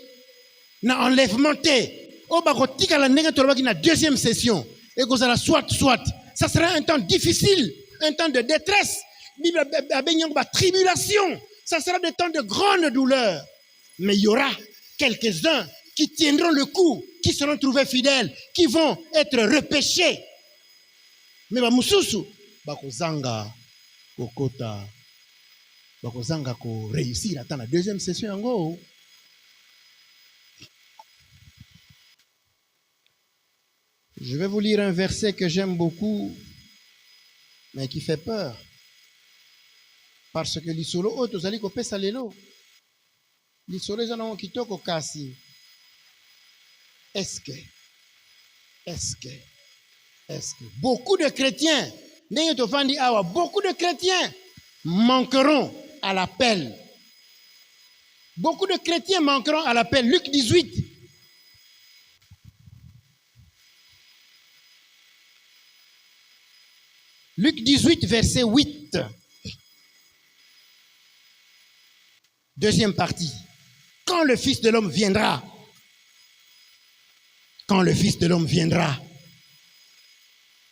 na enlèvement te o bako tika la ndenge tolobaki na deuxième session et kozala soit ça sera un temps difficile, un temps de détresse, bible abenyang ba tribulation, ça sera des temps de grande douleur, mais il y aura quelques-uns qui tiendront le coup, qui seront trouvés fidèles, qui vont être repêchés. Mais ba mususu bako zanga kokota bakozanga ko réussir attends la deuxième session yango. Je vais vous lire un verset que j'aime beaucoup mais qui fait peur parce que lisolo o tozali kopesa lelo lisolo ezana kitoko kasi est-ce que beaucoup de chrétiens ndenge tofandi awa beaucoup de chrétiens manqueront à l'appel. Beaucoup de chrétiens manqueront à l'appel. Luc 18. Luc 18, verset 8. Deuxième partie. Quand le Fils de l'homme viendra,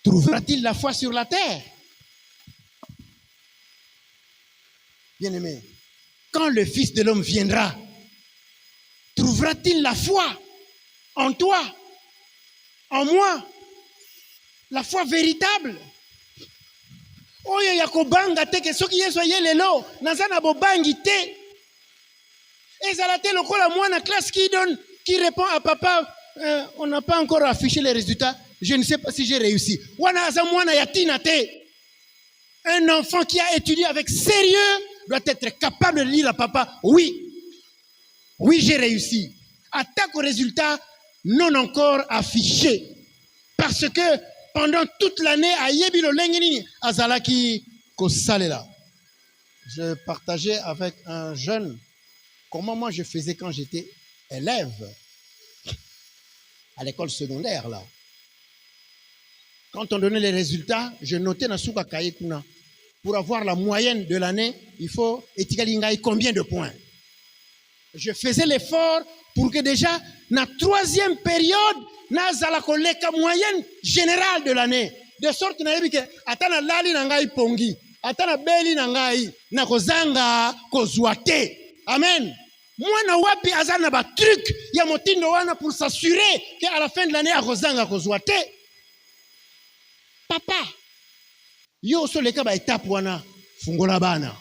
trouvera-t-il la foi sur la terre? Bien-aimé, quand le Fils de l'homme viendra, trouvera-t-il la foi en toi, en moi, la foi véritable? Oyo yakobanga te ke soki Yesu ayelelo nazana bobangi te. Ezala te lokola mwana classe qui répond à papa, on n'a pas encore affiché les résultats, je ne sais pas si j'ai réussi. Wana aza mwana yatina te. Un enfant qui a étudié avec sérieux doit être capable de dire à papa, oui, j'ai réussi. Attaque au résultat non encore affiché. Parce que pendant toute l'année, à Yebilo Lengeni, Azalaki Kosalela. Je partageais avec un jeune comment moi je faisais quand j'étais élève à l'école secondaire là. Quand on donnait les résultats, je notais dans Souka Kayekuna. Pour avoir la moyenne de l'année, il faut étiqueter combien de points. Je faisais l'effort pour que déjà, dans la troisième période, nazala koleka moyenne générale de l'année. De sorte que atana lali nangai pongi. Atana beli na ngai na kozanga kozwa te. Amen. Mwana wapi azana ba truc ya motindo wana pour s'assurer qu'à la fin de l'année akozanga kozwa te. Papa, yo so leka ba étape wana fungola bana,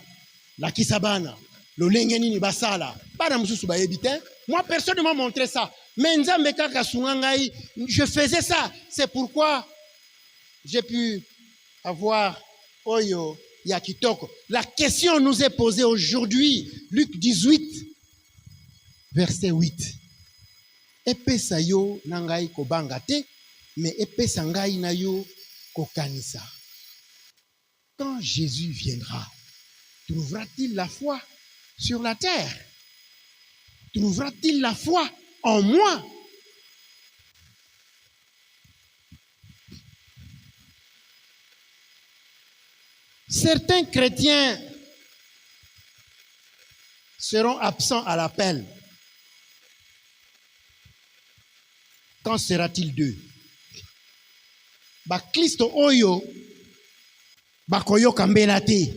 lakisa bana, lolenge nini basala. Bana mususu ba yebite. Moi personne ne m'a montré ça. Mais nzambe kaka sunga ngai, je faisais ça. C'est pourquoi j'ai pu avoir oyo ya kitoko. La question nous est posée aujourd'hui, Luc 18 verset 8. Epesa yo nangai ko bangate, mais epesa ngai na yo ko kanisa. Quand Jésus viendra, trouvera-t-il la foi sur la terre? Trouvera-t-il la foi en moi? Certains chrétiens seront absents à l'appel. Quand sera-t-il d'eux? Ba Kristo oyo bakoyo kambela te.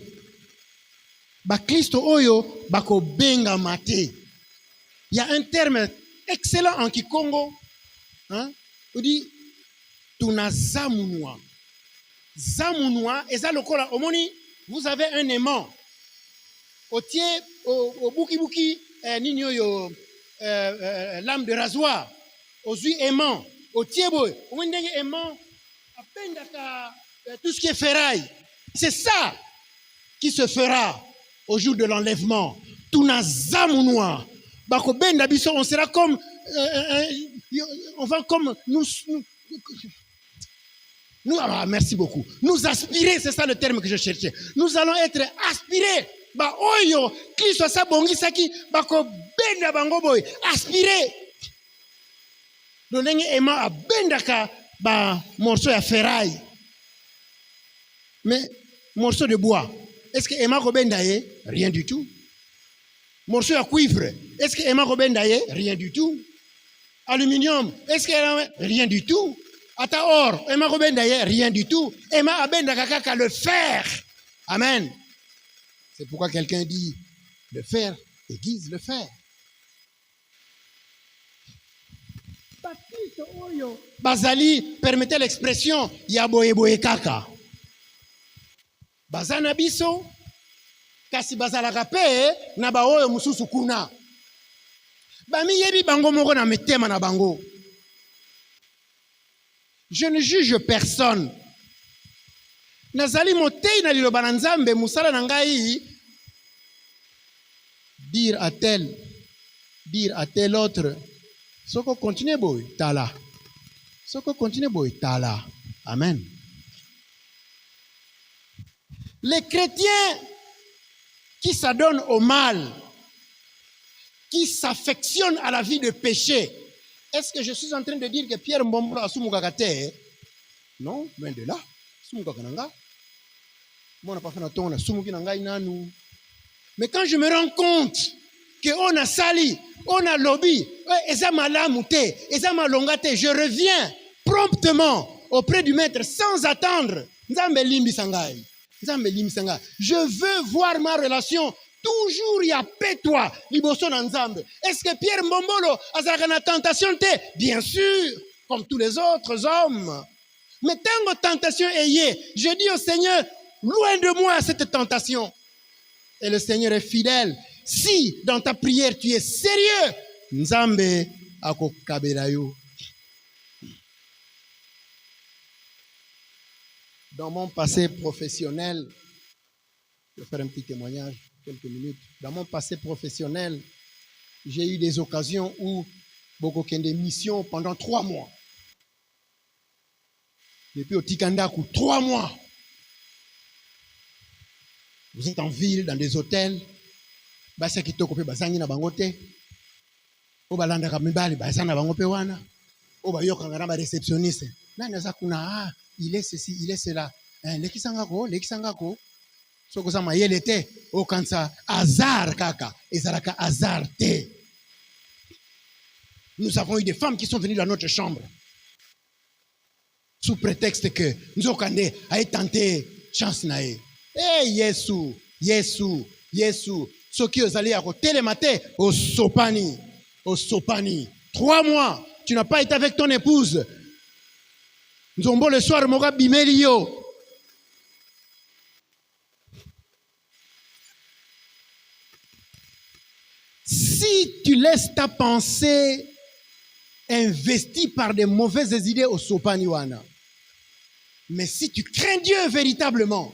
Ba Kristo oyo bako benga mate. Il y a un terme excellent en Kikongo. Hein? On dit tunazamunwa. Zamunwa, et ça le kola omoni, vous avez un aimant. Au tiers, au buki, nini yo, lame de rasoir. Aux yeux aimant. Au tiers, au moins aimant, à peine tout ce qui est ferraille. C'est ça qui se fera au jour de l'enlèvement. Tunazamunwa. Bako ben d'abisso, on sera comme, on va comme nous, merci beaucoup. Nous aspirer, c'est ça le terme que je cherchais. Nous allons être aspirés. Ba oyo, qui soit ça bongi saki, bako benda bango boy, aspirer. Donenge ema a bendaka ba morceau ya ferraille. Mais morceau de bois, est-ce que ema ko benda ye? Rien du tout. Morceau à cuivre, est-ce que Emma Robendaye? Rien du tout. Aluminium, est-ce que rien du tout. Ata or, Emma Robendaye? Rien du tout. Emma Abenda Kakaka le fer. Amen. C'est pourquoi quelqu'un dit le fer aiguise le fer. Bazali, permettez l'expression Yaboye Boye Kaka. Bazana biso. Kasi bazalaka pe na ba oyo mususu kuna. Bami yebi bango moko na metema na bango. Je ne juge personne. Nazali motei na liloba na Nzambe musala na ngai dire à tel autre soko continue boy tala. Soko continue boy tala. Amen. Les chrétiens qui s'adonnent au mal, qui s'affectionnent à la vie de péché. Est-ce que je suis en train de dire que Pierre Mbombo a soumugakate? Non, mais de là, soumugakananga. Moi, on n'a pas fait notre tour, on a soumukinanga inanu. Mais quand je me rends compte qu'on a sali, on a lobby, je reviens promptement auprès du maître sans attendre. Nzambe limbi sangai. Je veux voir ma relation toujours y a pétoi liboso na Nzambe. Est-ce que Pierre Mbombolo a la tentation te? Bien sûr, comme tous les autres hommes. Mais tant que tentation est, je dis au Seigneur, loin de moi cette tentation. Et le Seigneur est fidèle. Si dans ta prière tu es sérieux, Nzambe akokabelayo. Dans mon passé professionnel, je vais faire un petit témoignage, quelques minutes. Dans mon passé professionnel, j'ai eu des occasions où beaucoup des missions pendant 3 mois. Depuis au Tikandaku, 3 mois. Vous êtes en ville, dans des hôtels. Basa kitoko pe basangi na bangote. Obalanda kamibali basa na bangope wana. Obayoka ngana ba réceptionniste. Nani azakuna il est ceci, il est cela. Lekisangako. Soko sama yelete o kansa hasard kaka, ezalaka hasard te. Nous avons eu des femmes qui sont venues dans notre chambre sous prétexte que Nzokande a tenté chance nae. Eh, Yesu, Yesu, Yesu. Ce qui est allé à côté le matin, au Sopani. Au Sopani. 3 mois, tu n'as pas été avec ton épouse. Nzombo le soir, moga bimelio. Si tu laisses ta pensée investie par des mauvaises idées au Sopaniwana, mais si tu crains Dieu véritablement,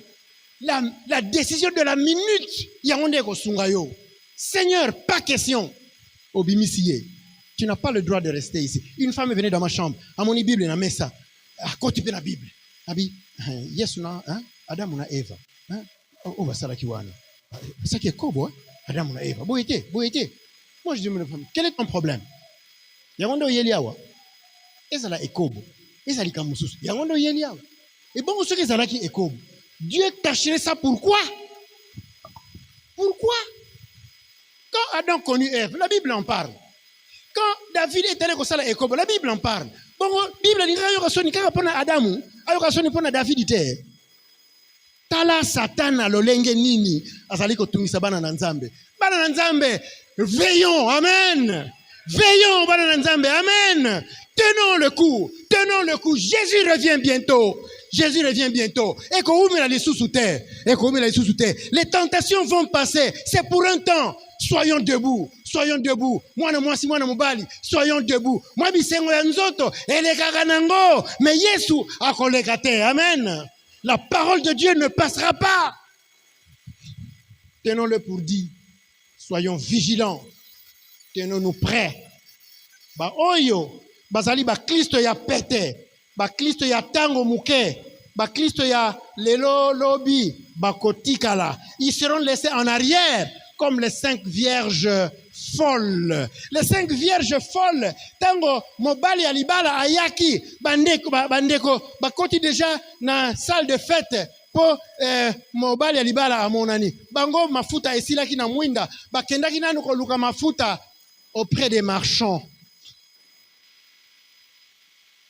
la décision de la minute, Yaonde Kosungayo, Seigneur, pas question, Obimisiye, tu n'as pas le droit de rester ici. Une femme est venue dans ma chambre, à mon Bible, elle a mis ça, à côté de la Bible. Abi, yes, Adam ou Eva, on va ça là qui wana. Ça qui est kobo, Adam ou Eva. Boyete. Moi je dis, quel est ton problème? Yaondo Yeliawa, et ça là est kobo, et ça là kamusus, Yaondo Yeliawa. Et bon, ce que ça là qui est kobo. Dieu cacherait ça pourquoi? Pourquoi? Quand Adam connut Ève, la Bible en parle. Quand David est allé au Sala Ekobo, la Bible en parle. Bon, la Bible dit qu'il y a Adam, il y a David. Tala Satan lolenge nini azali kotumisa bana na Nzambe. Bana na Nzambe, veillons, amen. Veillons, bana na Nzambe, amen. Tenons le coup. Jésus revient bientôt. Et qu'on met les sous terre. Les tentations vont passer. C'est pour un temps. Soyons debout. Moi, soyons debout. Moi, bisengo ya nzoto. Elegaganango. Mais Yesu a kolekate. Amen. La parole de Dieu ne passera pas. Tenons-le pour dit. Soyons vigilants. Tenons-nous prêts. Ba oyo. Bazali ba Kristo ya pete. Ba Kristo ya tango muke. Ba Kristo ya lelo lobi. Ba kotikala. Ils seront laissés en arrière. Comme les 5 vierges folles. Les 5 vierges folles. Tango mobali alibala ayaki. Bandeko. Bakoti déjà na salle de fête. Po mobali alibala amonani. Bango mafuta esilaki na mwinda. Bakendaki nanu koluka mafuta auprès des marchands.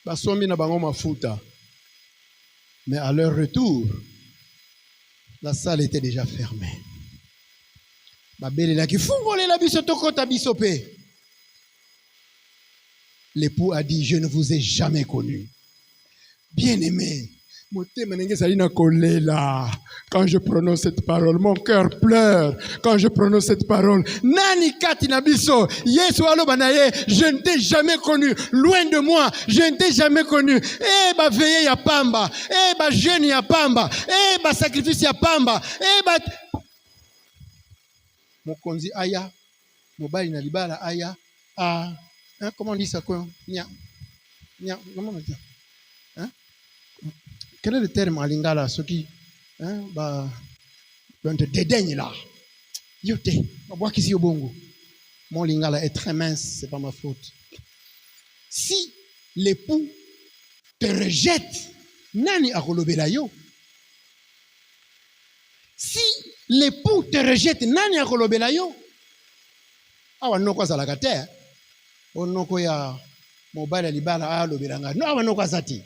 Basomi na bango mafuta. Mais à leur retour, la salle était déjà fermée. L'époux a dit, je ne vous ai jamais connu. Bien-aimé, quand je prononce cette parole, mon cœur pleure. Quand je prononce cette parole, Nani Katinabiso, Yesu Alobanaye, je ne t'ai jamais connu. Loin de moi, je ne t'ai jamais connu. Eh, bah, veillez ya pamba. Eh, bah, jeûne ya pamba. Eh, bah, sacrifice ya pamba. Eh, bah, Mokonzi aya, mobali na libala aya, comment on dit ça quoi? Comment on dit ça? Quel est le terme en lingala, ceux qui te dédaignent là? Yote, moi qui suis au bongo. Mon lingala est très mince, c'est pas ma faute. Si l'époux te rejette, nani akolobela yo? Si l'époux te rejette, nani akolobela yo? Awa noko azalaka te. Onoko ya mobali libala alobelanga. No awa noko azati.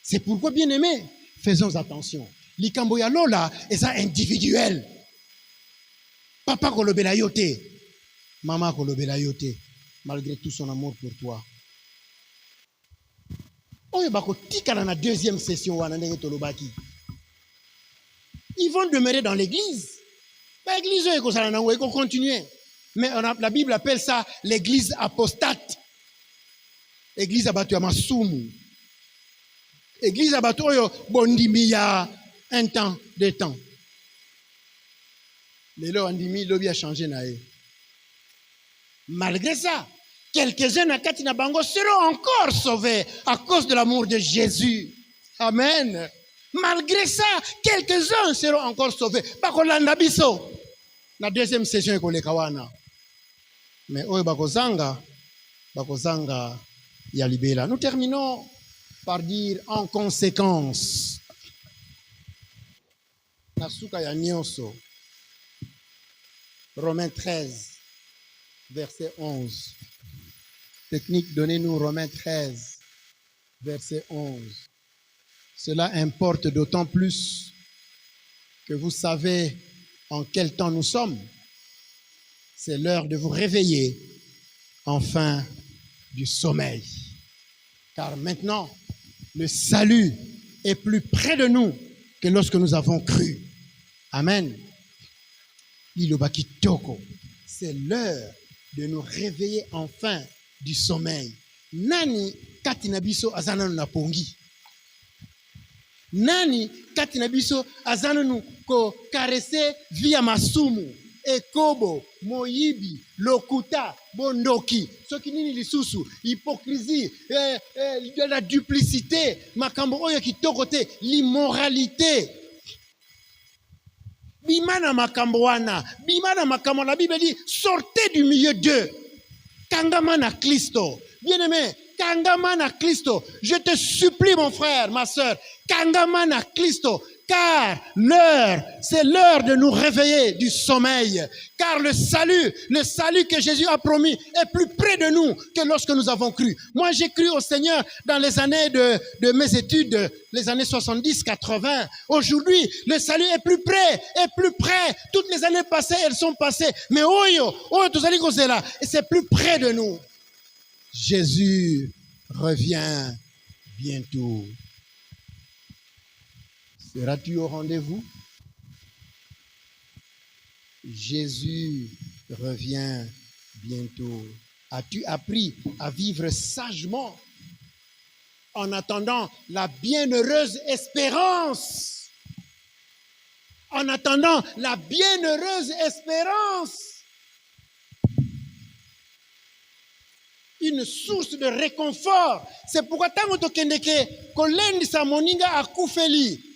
C'est pourquoi, bien-aimés, faisons attention. Likambo ya lola est ça individuel. Papa kolobela yote, maman kolobela yote, malgré tout son amour pour toi. Oyo bako tika na deuxième session wana ndenge tolobaki. Ils vont demeurer dans l'église. L'église il faut continuer. Mais la Bible appelle ça l'église apostate. Église abattu à Masumu. Église abattu oyo bondimi ya un temps, 2 temps. Lelo andimi lobi a changé nae. Malgré ça, quelques-uns à Katina Bango seront encore sauvés à cause de l'amour de Jésus. Amen. Malgré ça, quelques-uns seront encore sauvés. Bakolanda biso. La deuxième session est koleka wana. Mais oyo bakozanga ya libela. Nous terminons par dire en conséquence. Nasuka ya nyonso. Romains 13, verset 11. Technique, donnez-nous Romains 13, verset 11. Cela importe d'autant plus que vous savez en quel temps nous sommes. C'est l'heure de vous réveiller enfin du sommeil. Car maintenant, le salut est plus près de nous que lorsque nous avons cru. Amen. C'est l'heure de nous réveiller enfin du sommeil. Nani katina biso azana na pongi. Nani katina biso azana nu ko caresse via masumu, ekobo, moyibi, lokuta, bondoki. Ce qui nini lisusu, hypocrisie, de la duplicité, makambo oyo kitokote, l'immoralité. Bimana makamboana, bimana makambo, la Bible dit, sortez du milieu d'eux. Kangamana Christo. Bien-aimé, Kangamana Christo. Je te supplie, mon frère, ma soeur, Kangamana Christo. Car c'est l'heure de nous réveiller du sommeil. Car le salut que Jésus a promis est plus près de nous que lorsque nous avons cru. Moi, j'ai cru au Seigneur dans les années de mes études, les années 70, 80. Aujourd'hui, le salut est plus près. Toutes les années passées, elles sont passées. Mais et c'est plus près de nous. Jésus revient bientôt. Seras-tu au rendez-vous? Jésus revient bientôt. As-tu appris à vivre sagement en attendant la bienheureuse espérance? En attendant la bienheureuse espérance. Une source de réconfort. C'est pourquoi tant que kendeke kolendi sa moninga akufeli.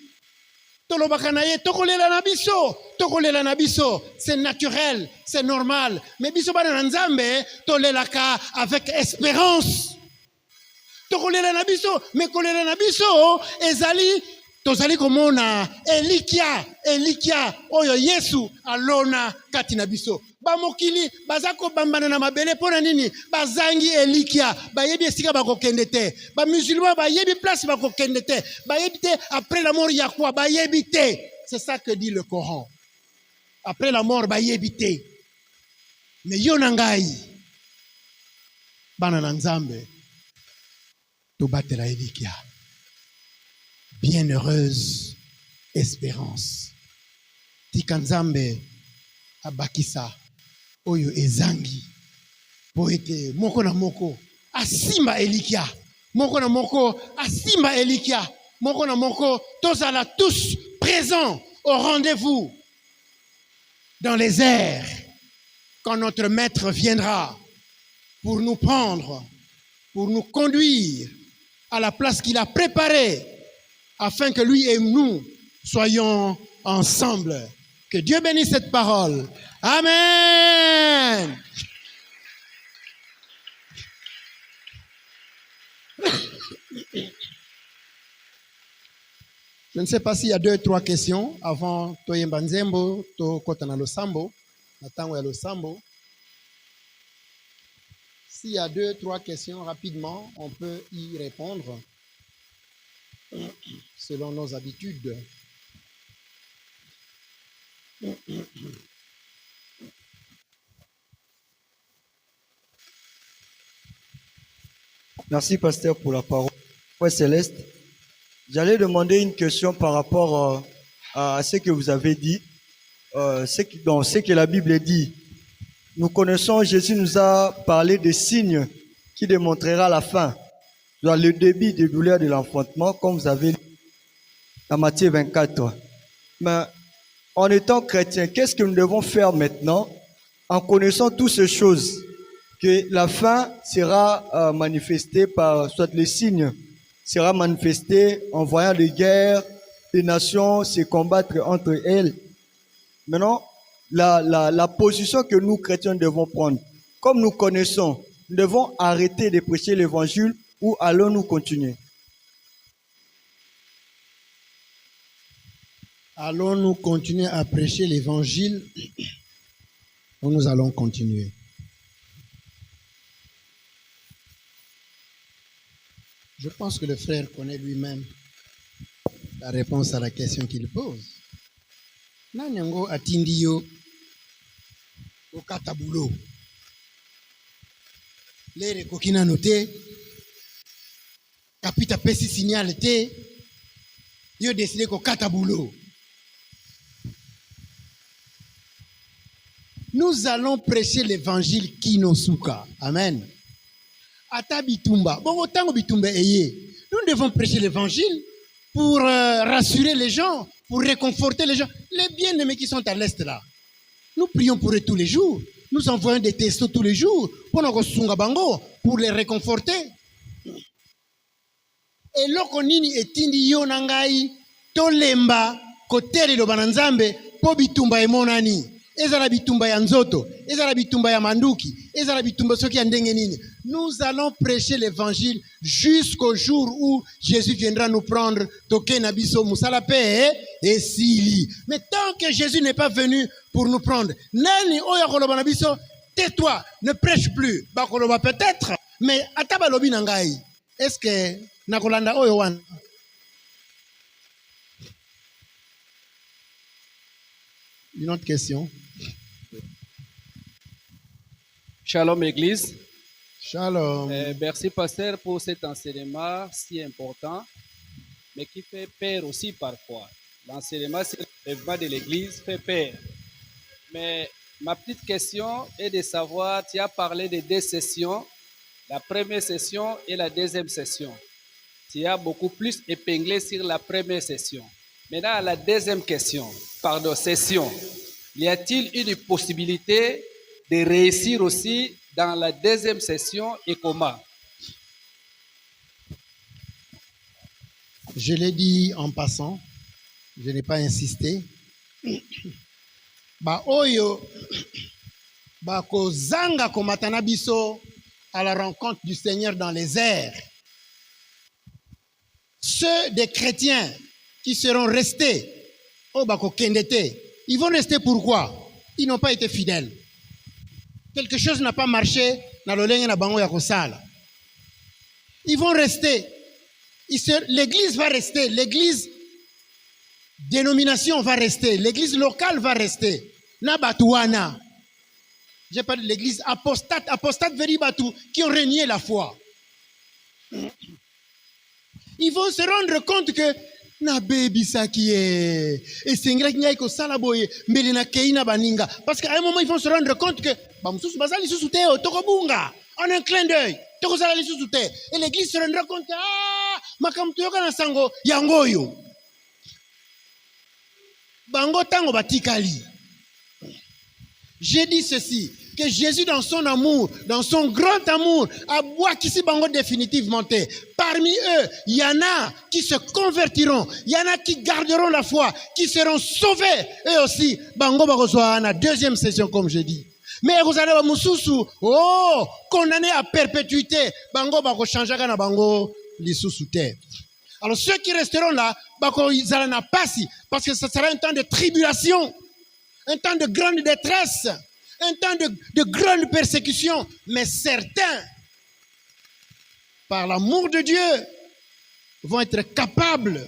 C'est naturel, c'est normal. Mais biso bana nzambe tolelaka avec espérance. Tokolela na biso, mais kolela na biso ezali tozali komona elikia oyo Yesu alona kati na biso. Ba mokili bazako bambana na mabele pona nini bazangi elikia bayebi esika bakokende te ba musulman bayebi place bakokende te bayebi te après la mort ya quoi bayebi te. C'est ça que dit le Coran. Après la mort bayebi te. Mais yo nangai bana na nzambe to batela elikia. Bienheureuse espérance. Tika nzambe abakisa oyo ezangi poete moko na moko asimba elikia moko na moko asimba elikia moko na moko tozala tous présents au rendez-vous dans les airs quand notre maître viendra pour nous prendre, pour nous conduire à la place qu'il a préparée afin que lui et nous soyons ensemble. Que Dieu bénisse cette parole. Amen. Je ne sais pas s'il y a 2-3 questions avant Toyemba Nzembo, to Kotana Losambo, Natango ya Losambo. S'il y a 2-3 questions rapidement, on peut y répondre selon nos habitudes. Merci, pasteur, pour la parole. Frère Céleste, j'allais demander une question par rapport à ce que vous avez dit, ce que la Bible dit. Nous connaissons, Jésus nous a parlé des signes qui démontrera la fin, le début des douleurs de l'enfantement, comme vous avez dit dans Matthieu 24. Mais en étant chrétien, qu'est-ce que nous devons faire maintenant en connaissant toutes ces choses? Que la fin sera manifestée par, soit les signes sera manifesté en voyant des guerres, des nations se combattre entre elles. Maintenant, la position que nous, chrétiens, devons prendre, comme nous connaissons, nous devons arrêter de prêcher l'évangile ou allons-nous continuer? Allons-nous continuer à prêcher l'évangile ou nous allons continuer? Je pense que le frère connaît lui-même la réponse à la question qu'il pose. Nanyango atindio okata boulot. Lere kokina noté. Kapita pesi signal te. Yo décidé kokata boulot. Nous allons prêcher l'évangile Kinosuka. Amen. Ata bitumba. Bon, autant bitumba eye. Nous devons prêcher l'évangile pour rassurer les gens, pour réconforter les gens. Les bien-aimés qui sont à l'Est là. Nous prions pour eux tous les jours. Nous envoyons des textos tous les jours pour les réconforter. Et lokonini etindi yo nangai tolemba koteli lo bananzambe po bitumba emonani. Ezala bitumba ya nzoto, ezala bitumba ya manduki, ezala bitumba soki ya ndenge nini. Nous allons prêcher l'évangile jusqu'au jour où Jésus viendra nous prendre. Toke nabiso musala pe et sili. Mais tant que Jésus n'est pas venu pour nous prendre, nani oya koloba nabiso, tais-toi, ne prêche plus. Ba koloba peut-être, mais ataba lobi nangai. Est-ce que nakolanda oyo wan? Une autre question. Shalom Église. Shalom. Merci Pasteur pour cet enseignement si important, mais qui fait peur aussi parfois. L'enseignement sur l'élèvement de l'Église fait peur. Mais ma petite question est de savoir, tu as parlé de 2 sessions, la première session et la deuxième session. Tu as beaucoup plus épinglé sur la première session. Maintenant, la deuxième session. Y a-t-il une possibilité de réussir aussi dans la deuxième session et comment? Je l'ai dit en passant, je n'ai pas insisté. Ba oyo ba kozanga komatana biso à la rencontre du Seigneur dans les airs. Ceux des chrétiens qui seront restés au bako kendete, ils vont rester pourquoi? Ils n'ont pas été fidèles. Quelque chose n'a pas marché dans le lenge na bango ya kosala. Ils vont rester. L'église va rester. L'église dénomination va rester. L'église locale va rester. Na batuana. J'ai parlé de l'église apostate. Apostate veut dire batu qui ont renié la foi. Ils vont se rendre compte que na baby sakie et sengra nyai ko salaboye mbele na keina baninga parce qu'à un moment ils vont se rendre compte que bamsusu bazali susute tokobunga en un clin d'œil tokozala li susute et l'église se rendra compte makamto yoka na sango yangoyo bango tango batikali. J'ai dit ceci, que Jésus dans son amour, dans son grand amour, a boit qu'ici bango définitivement. Parmi eux, il y en a qui se convertiront, il y en a qui garderont la foi, qui seront sauvés. Eux aussi, bango bakozwa na deuxième session comme je dis. Mais vous allez voir mususu, condamné à perpétuité, bango bako changera na bango lisusu te. Alors ceux qui resteront là, bako izalana pasi, parce que ce sera un temps de tribulation. Un temps de grande détresse, un temps de grande persécution. Mais certains, par l'amour de Dieu, vont être capables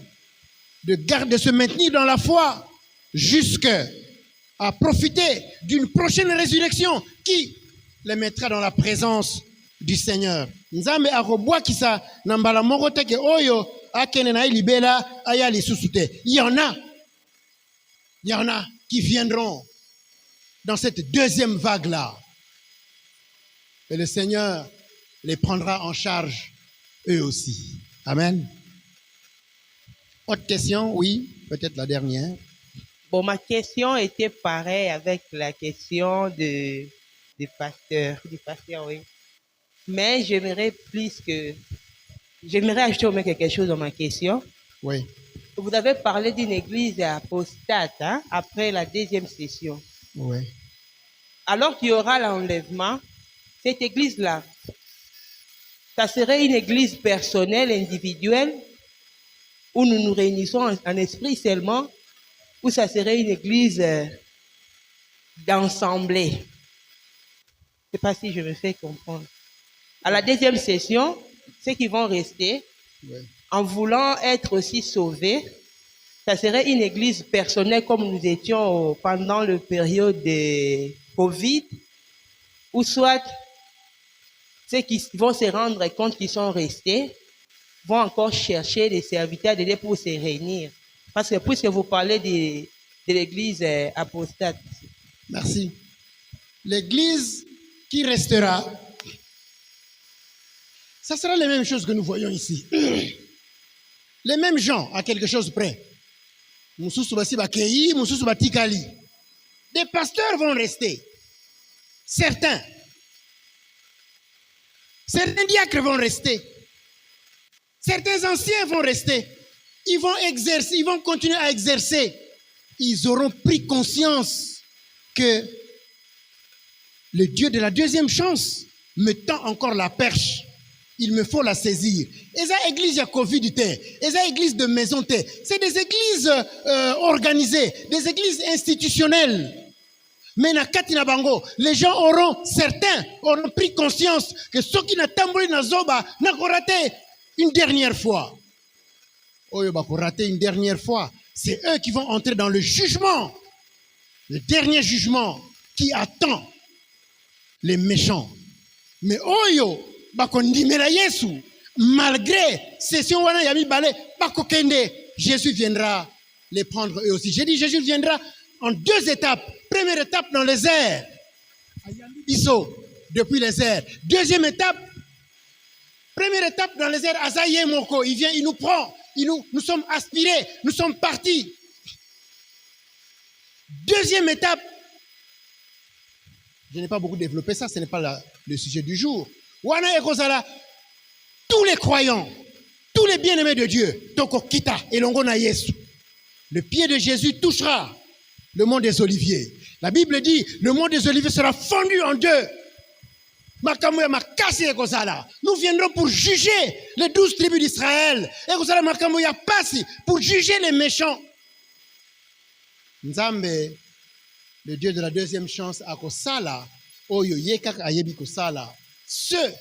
de se maintenir dans la foi jusqu'à profiter d'une prochaine résurrection qui les mettra dans la présence du Seigneur. Nzambe akobwa kisa nambala moko teke oyo akene na libela aya lisusu te. Il y en a qui viendront dans cette deuxième vague-là. Et le Seigneur les prendra en charge eux aussi. Amen. Autre question? Oui, peut-être la dernière. Bon, ma question était pareille avec la question du pasteur, oui. Mais j'aimerais ajouter au moins quelque chose dans ma question. Oui. Vous avez parlé d'une église apostate après la deuxième session. Oui. Alors qu'il y aura l'enlèvement, cette église-là, ça serait une église personnelle, individuelle, où nous nous réunissons en esprit seulement, ou ça serait une église d'ensemblée. Je ne sais pas si je me fais comprendre. À la deuxième session, ceux qui vont rester, Oui. en voulant être aussi sauvés, ça serait une église personnelle comme nous étions pendant le période de Covid, ou soit ceux qui vont se rendre compte qu'ils sont restés vont encore chercher des serviteurs de Dieu pour se réunir. Parce que puisque vous parlez de l'église apostate. Merci. L'église qui restera, ça sera les mêmes choses que nous voyons ici. Les mêmes gens à quelque chose près. Des pasteurs vont rester. Certains diacres vont rester. Certains anciens vont rester. Ils vont exercer, ils vont continuer à exercer. Ils auront pris conscience que le Dieu de la deuxième chance me tend encore la perche. Il me faut la saisir. Et ça, église à Covid, et ça, église de maison, c'est des églises organisées, des églises institutionnelles. Mais na Katina Bango, les gens certains auront pris conscience que ceux qui n'ont pas na zoba n'ont raté une dernière fois. Oh, bah, raté une dernière fois. C'est eux qui vont entrer dans le jugement. Le dernier jugement qui attend les méchants. Mais Oyo, bakondimela Yesu, malgré session wana yami balé, bakokende, Jésus viendra les prendre eux aussi. J'ai dit Jésus viendra en deux étapes. Première étape dans les airs. Iso, depuis les airs. Deuxième étape, première étape dans les airs, Azaye Moko, il vient, il nous prend, nous sommes aspirés, nous sommes partis. Deuxième étape, je n'ai pas beaucoup développé ça, ce n'est pas le sujet du jour. Wana Ekozala, tous les croyants, tous les bien-aimés de Dieu, Toko Kita et Longona Yesu, le pied de Jésus touchera le mont des Oliviers. La Bible dit, le mont des Oliviers sera fendu en deux. Nous viendrons pour juger les 12 tribus d'Israël. Pour juger les méchants. Nzambe, le Dieu de la deuxième chance, akosala, oyo yekak ayebi kosala. Ceux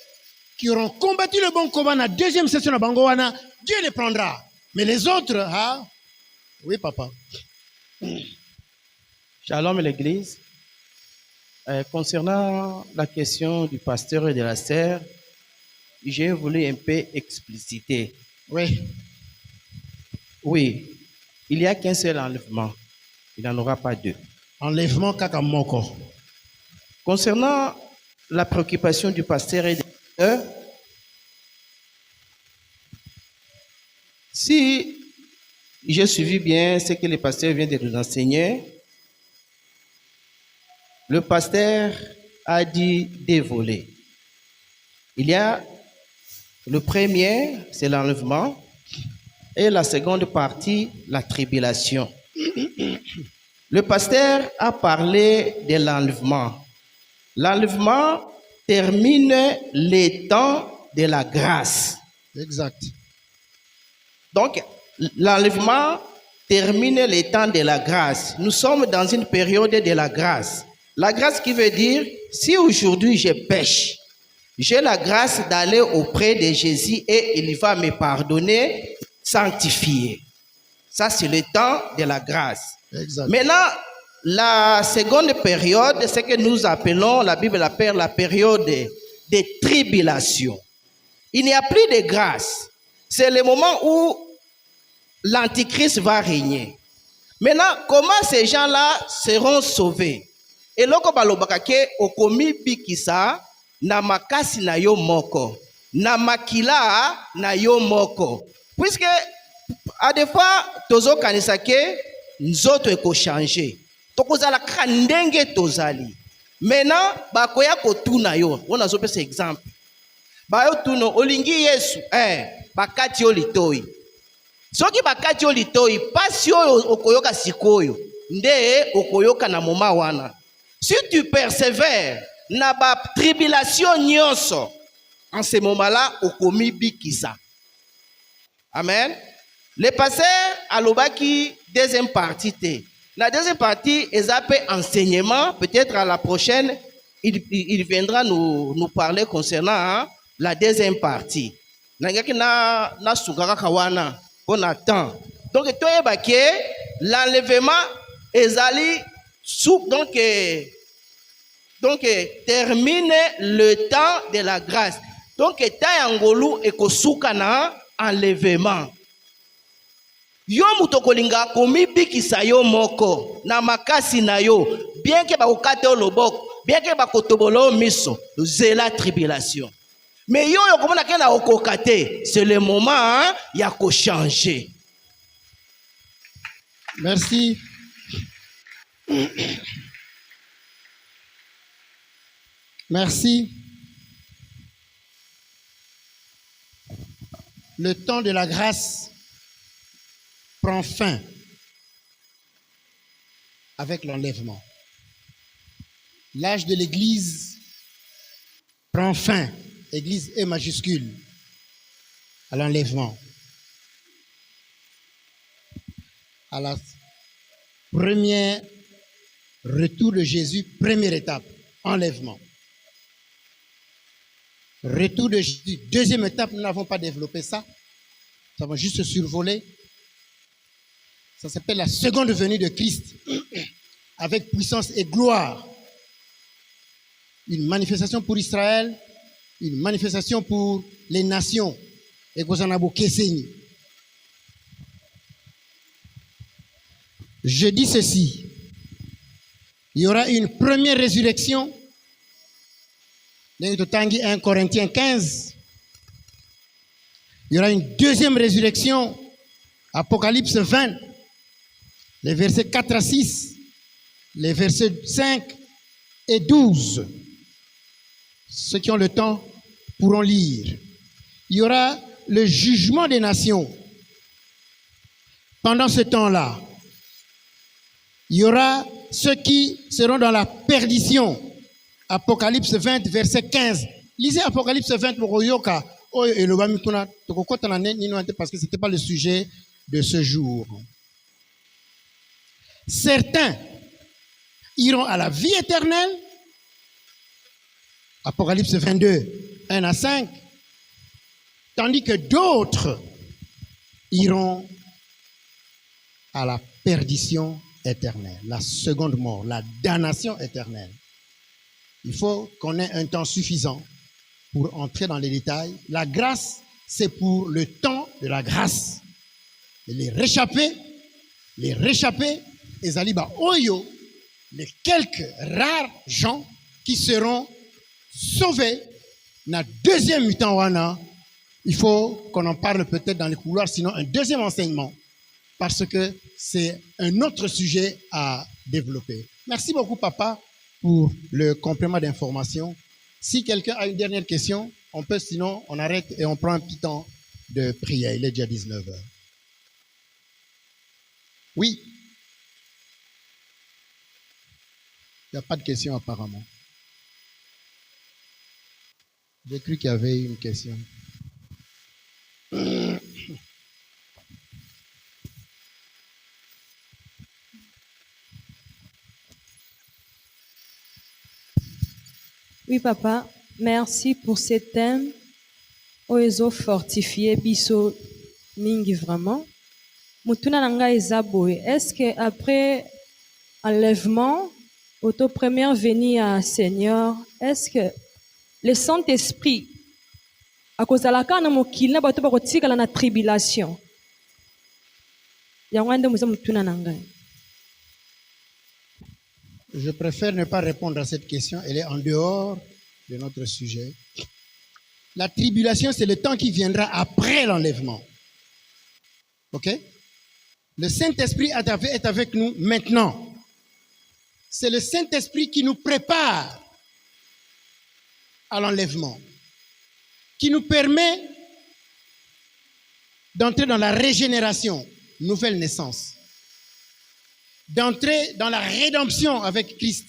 qui auront combattu le bon combat dans la deuxième session de Bangowana, Dieu les prendra. Mais les autres, hein? Oui, papa. Shalom l'église. Concernant la question du pasteur et de la sœur, j'ai voulu un peu expliciter. Oui. Oui, il n'y a qu'un seul enlèvement. Il n'en aura pas deux. Enlèvement kakamoko. Concernant la préoccupation du pasteur et de la sœur, si j'ai suivi bien ce que le pasteur vient de nous enseigner, le pasteur a dit des volets. Il y a le premier, c'est l'enlèvement, et la seconde partie, la tribulation. Le pasteur a parlé de l'enlèvement. L'enlèvement termine les temps de la grâce. Exact. Donc, l'enlèvement termine les temps de la grâce. Nous sommes dans une période de la grâce. La grâce qui veut dire, si aujourd'hui je pêche, j'ai la grâce d'aller auprès de Jésus et il va me pardonner, sanctifier. Ça, c'est le temps de la grâce. Exact. Maintenant, la seconde période, c'est ce que nous appelons, la Bible appelle la période de tribulation. Il n'y a plus de grâce. C'est le moment où l'Antichrist va régner. Maintenant, comment ces gens-là seront sauvés? Et loko balobaka ke okomi bikisa na makasi na yo moko, na makila na yo moko. Puisque à des fois tozo kanisa ke nzoto eko changer. Tokozala kandenge tozali. Maintenant bakoya kotuna yo. On a zopé cet exemple. Ba yo tuno olingi Yesu, bakati yo litoi. Soki bakati yo litoi, pasi yo okoyoka sikoyo, nde okoyoka na moma wana. Si tu persévères, na ba tribulation nyonso, en ce moment-là, okomi bikisa. Amen. Le pasteur alobaki deuxième partie. La deuxième partie, ils appellent enseignement. Peut-être à la prochaine, il viendra nous parler concernant la deuxième partie. Nangaki na sugaka kawana, on attend. Donc, l'enlèvement ezali termine le temps de la grâce. Donc, tayangolu ekosuka na enlèvement. Yo mutokolinga komibikisa yo moko na makasi na yo, bien que bakokate o loboko, bien que bakotobolo miso, zela tribulation. Mais yo komona ke na okokate, c'est le moment ya ko changer. Merci. Merci. Le temps de la grâce prend fin avec l'enlèvement. L'âge de l'Église prend fin, Église est majuscule, à l'enlèvement. À la première retour de Jésus, première étape, enlèvement. Retour de Jésus, deuxième étape, nous n'avons pas développé ça. Nous avons juste survolé. Ça s'appelle la seconde venue de Christ, avec puissance et gloire. Une manifestation pour Israël, une manifestation pour les nations. Et Kozanabo Keseni. Je dis ceci. Il y aura une première résurrection. 1 Corinthiens 15. Il y aura une deuxième résurrection. Apocalypse 20. Les versets 4 à 6. Les versets 5 et 12. Ceux qui ont le temps pourront lire. Il y aura le jugement des nations. Pendant ce temps-là, il y aura ceux qui seront dans la perdition. Apocalypse 20, verset 15. Lisez Apocalypse 20, parce que ce n'était pas le sujet de ce jour. Certains iront à la vie éternelle. Apocalypse 22, 1 à 5. Tandis que d'autres iront à la perdition éternelle, la seconde mort, la damnation éternelle. Il faut qu'on ait un temps suffisant pour entrer dans les détails. La grâce, c'est pour le temps de la grâce. Et les réchappés, les aliba oyo, les quelques rares gens qui seront sauvés, na deuxième temps wana, il faut qu'on en parle peut-être dans les couloirs, sinon un deuxième enseignement, parce que c'est un autre sujet à développer. Merci beaucoup, papa, pour le complément d'information. Si quelqu'un a une dernière question, on peut, sinon on arrête et on prend un petit temps de prière. Il est déjà 19h. Oui. Il n'y a pas de question apparemment. J'ai cru qu'il y avait une question. Oui, papa, merci pour ce thème. Oezo fortifié biso mingi vraiment. Mutuna nanga ezaboe. Est-ce que après enlèvement, auto première venue à Seigneur, est-ce que le Saint-Esprit à cause de la canne mokil na bato bakotika na tribulation. Yangwande musa mutuna nanga. Je préfère ne pas répondre à cette question. Elle est en dehors de notre sujet. La tribulation, c'est le temps qui viendra après l'enlèvement. OK? Le Saint-Esprit est avec nous maintenant. C'est le Saint-Esprit qui nous prépare à l'enlèvement, qui nous permet d'entrer dans la régénération, nouvelle naissance, d'entrer dans la rédemption avec Christ,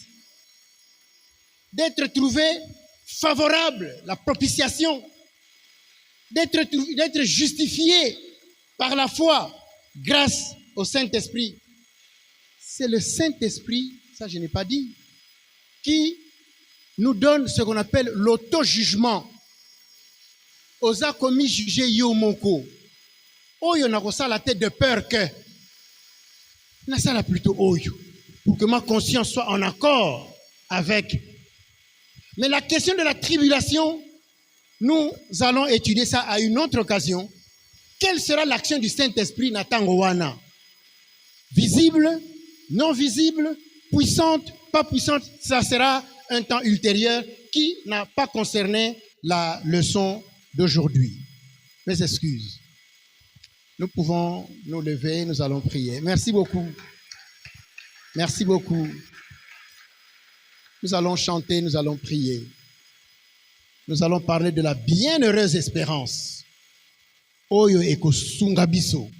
d'être trouvé favorable, la propitiation, d'être justifié par la foi grâce au Saint-Esprit. C'est le Saint-Esprit, ça je n'ai pas dit, qui nous donne ce qu'on appelle l'auto-jugement. Osa commis jugé yo moko. Oyo na la tête de peur que. Na ça plutôt oyo. Pour que ma conscience soit en accord avec. Mais la question de la tribulation, nous allons étudier ça à une autre occasion. Quelle sera l'action du Saint-Esprit Natango wana? Visible, non visible, puissante, pas puissante, ça sera un temps ultérieur qui n'a pas concerné la leçon d'aujourd'hui. Mes excuses. Nous pouvons nous lever, nous allons prier. Merci beaucoup. Merci beaucoup. Nous allons chanter, nous allons prier. Nous allons parler de la bienheureuse espérance. Oyo eko sungabiso.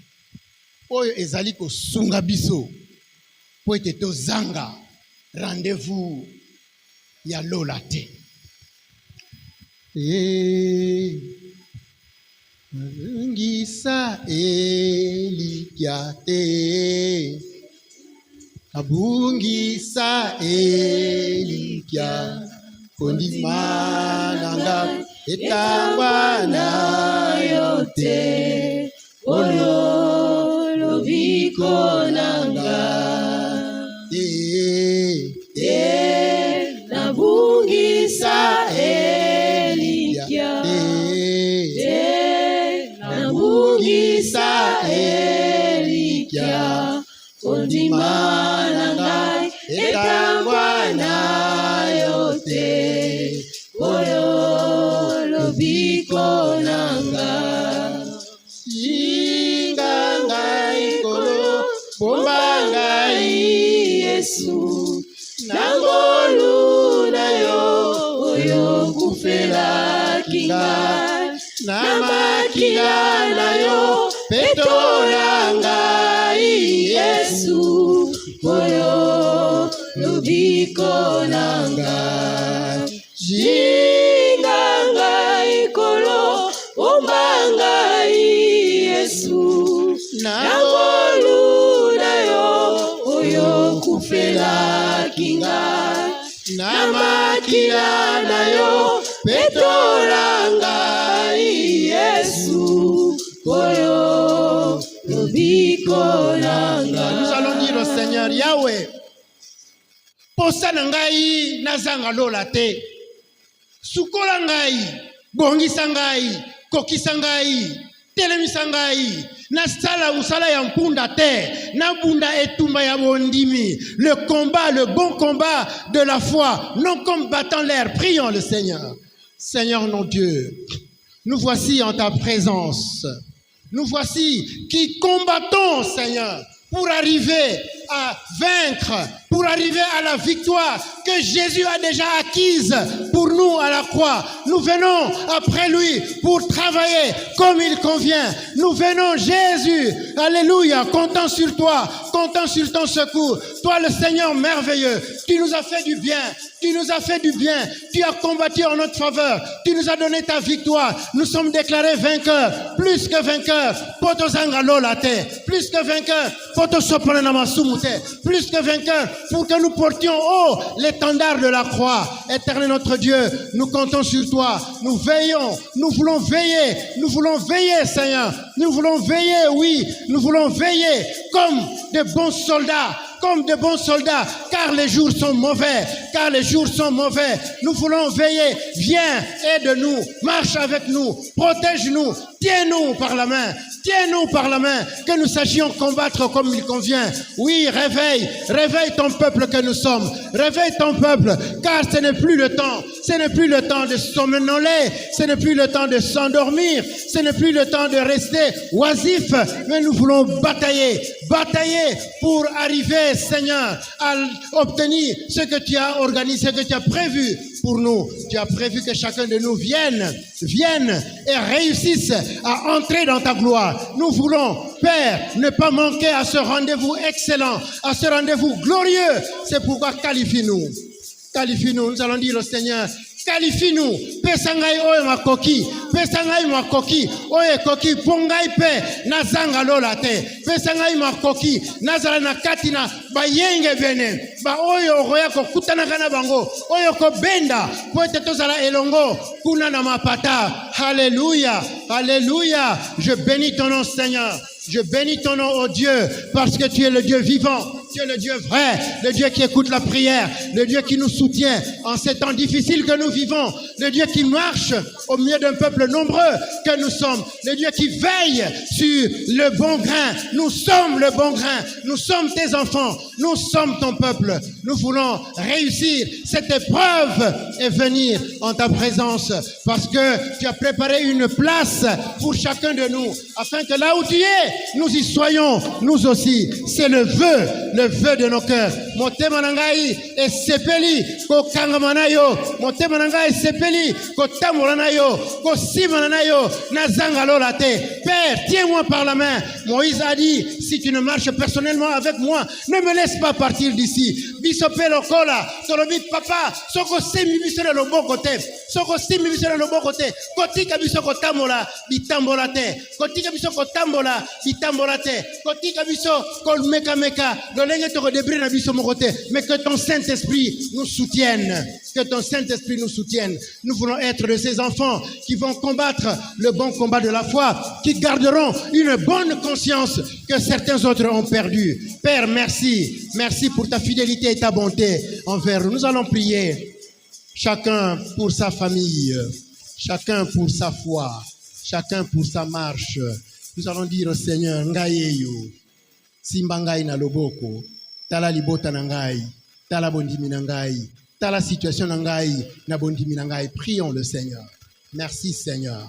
Oyo ezali ko sungabiso. Po ete to zanga. Rendez-vous. Ya lola te. Ngisa elikiate. Abungisa elikia. Kondimananga etangwana yote olo lobiko nanga nabungisa elikia nabungisa elikia kondimananga etangwana yote oyo lobiko nanga singa ngai kolo bomba ngai Yesu nangolu na yo oyo kufela kinga na makila na yo petola ngai Yesu oyo lobiko nanga jinga ngai kolo omba ngai Yesu nangolu na yo oyo kufela kinga na makila na yo petola ngai Yesu oyo lobiko nanga. Nous allons dire au Seigneur Yahweh, posa na ngai nazanga lola te, sukola ngai, bongisa ngai, kokisa ngai, telemisa ngai, nasala usala ya mpunda te, nabunda etumba ya bondimi. Le combat, le bon combat de la foi, non comme battant l'air. Prions le Seigneur. Seigneur mon Dieu, nous voici en ta présence. Nous voici qui combattons, Seigneur, pour arriver à vaincre, pour arriver à la victoire que Jésus a déjà acquise pour nous à la croix. Nous venons après lui pour travailler comme il convient. Nous venons, Jésus, alléluia, comptant sur toi, comptant sur ton secours. Toi, le Seigneur merveilleux, tu nous as fait du bien. Tu nous as fait du bien. Tu as combattu en notre faveur. Tu nous as donné ta victoire. Nous sommes déclarés vainqueurs. Plus que vainqueurs. Poto zanga lola te. Plus que vainqueurs. Poto soprana masumute. Plus que vainqueurs. Pour que nous portions haut l'étendard de la croix. Éternel notre Dieu, nous comptons sur toi. Nous veillons. Nous voulons veiller. Nous voulons veiller, Seigneur. Nous voulons veiller, oui. Nous voulons veiller comme de bons soldats. Comme de bons soldats, car les jours sont mauvais, car les jours sont mauvais. Nous voulons veiller. Viens, aide-nous, marche avec nous, protège-nous, tiens-nous par la main, tiens-nous par la main, que nous sachions combattre comme il convient. Oui, réveille ton peuple que nous sommes, réveille ton peuple, car ce n'est plus le temps de somnoler, ce n'est plus le temps de s'endormir, ce n'est plus le temps de rester oisif, mais nous voulons batailler pour arriver, Seigneur, à obtenir ce que tu as organisé, ce que tu as prévu pour nous. Tu as prévu que chacun de nous vienne et réussisse à entrer dans ta gloire. Nous voulons, Père, ne pas manquer à ce rendez-vous excellent, à ce rendez-vous glorieux. C'est pourquoi qualifie-nous. Nous allons dire au Seigneur, Qualifie-nous. Pesangai oyo makoki. Pesangai makoki. Oye koki pongai pe nazanga lola te. Pesangai makoki. Nazala na katina bayenge bene. Ba oyo roya ko kutana kana bango. Oyo ko benda. Poete tozala elongo. Kuna na mapata. Alléluia. Alléluia. Je bénis ton nom, Seigneur. Je bénis ton nom, oh Dieu, parce que tu es le Dieu vivant, tu es le Dieu vrai, le Dieu qui écoute la prière, le Dieu qui nous soutient en ces temps difficiles que nous vivons, le Dieu qui marche au milieu d'un peuple nombreux que nous sommes, le Dieu qui veille sur le bon grain. Nous sommes le bon grain, nous sommes tes enfants, nous sommes ton peuple. Nous voulons réussir cette épreuve et venir en ta présence parce que tu as préparé une place pour chacun de nous afin que là où tu es, nous y soyons, nous aussi. C'est le vœu de nos cœurs. Motema nangai et sepeli ko kangamanayo, motema nangai sepeli ko tamoranayo, ko simananayo, nazanga lolate. Père, tiens-moi par la main. Moïse a dit, si tu ne marches personnellement avec moi, ne me laisse pas partir d'ici. Bisope lokola, tolobi papa, soko semi biso na loboko te, soko semi biso na loboko te, kotika biso ko tamola, bitambola te, kotika biso ko tambola, bitambola te, kotika biso ko meka, dolenge to ko débris na biso moko te, mais que ton Saint-Esprit nous soutienne, que ton Saint-Esprit nous soutienne. Nous voulons être de ces enfants qui vont combattre le bon combat de la foi, qui garderont une bonne conscience que certains autres ont perdu. Père, merci. Merci pour ta fidélité et ta bonté envers nous. Nous allons prier, chacun pour sa famille, chacun pour sa foi, chacun pour sa marche. Nous allons dire au Seigneur, Ngayeyo, Simba ngai na loboko, tala libota na ngai, tala bondimi na ngai, tala situation na ngai, na bondimi na ngai. Prions le Seigneur. Merci Seigneur.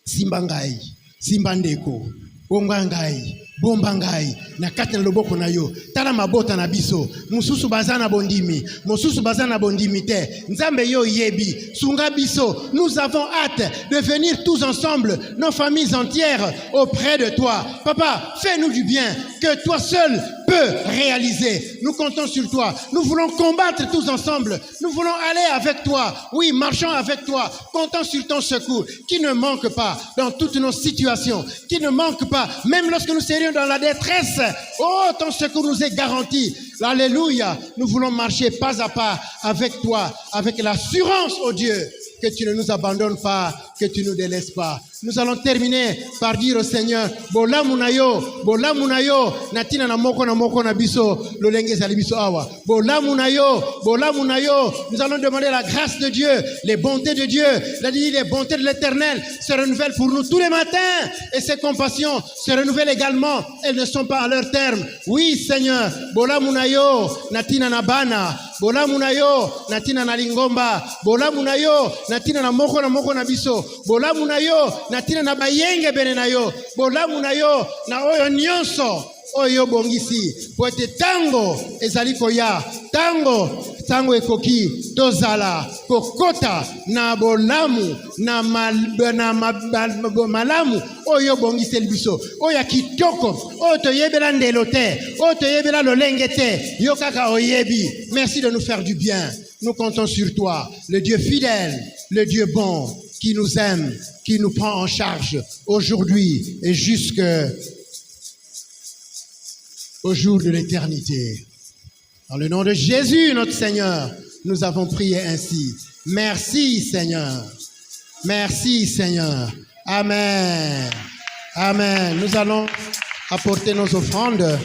Simba ngai, Simba ndeko, bonga ngai, bomba ngai, na kati na loboko na yo, tala mabota na biso, mususu bazana bondimi, mususu bazana bondimi te, nzambe yo yebi, sunga biso. Nous avons hâte de venir tous ensemble, nos familles entières, auprès de toi. Papa, fais-nous du bien, que toi seul peux réaliser. Nous comptons sur toi. Nous voulons combattre tous ensemble. Nous voulons aller avec toi. Oui, marchons avec toi. Comptons sur ton secours, qui ne manque pas dans toutes nos situations, qui ne manque pas, même lorsque nous serions dans la détresse. Oh, ton secours nous est garanti. Alléluia. Nous voulons marcher pas à pas avec toi, avec l'assurance, oh Dieu, que tu ne nous abandonnes pas, que tu ne nous délaisses pas. Nous allons terminer par dire au Seigneur, bola munayo, natina na moko na biso, lolenge zali biso awa. Bola munayo. Nous allons demander la grâce de Dieu, les bontés de Dieu. Les bontés de l'Éternel se renouvellent pour nous tous les matins. Et ses compassions se renouvellent également. Elles ne sont pas à leur terme. Oui, Seigneur. Bola munayo, natina na bana. Bola munayo, natina na lingomba. Bola munayo, natina na moko na biso. Bola munayo, natina na bayenge bene na yo. Bolamu na yo na oyo nyonso oyo bongisi po ete tango ezali koya, tango ekoki tozala kokota na bolamu na malamu oyo bongisi biso oyo kitoko oyo toyebela ndelo te, oyo toyebela lolenge te, yo kaka oyebi. Merci de nous faire du bien. Nous comptons sur toi, le Dieu fidèle, le Dieu bon, qui nous aime, qui nous prend en charge aujourd'hui et jusqu'au jour de l'éternité. Dans le nom de Jésus, notre Seigneur, nous avons prié ainsi. Merci, Seigneur. Merci, Seigneur. Amen. Amen. Nous allons apporter nos offrandes.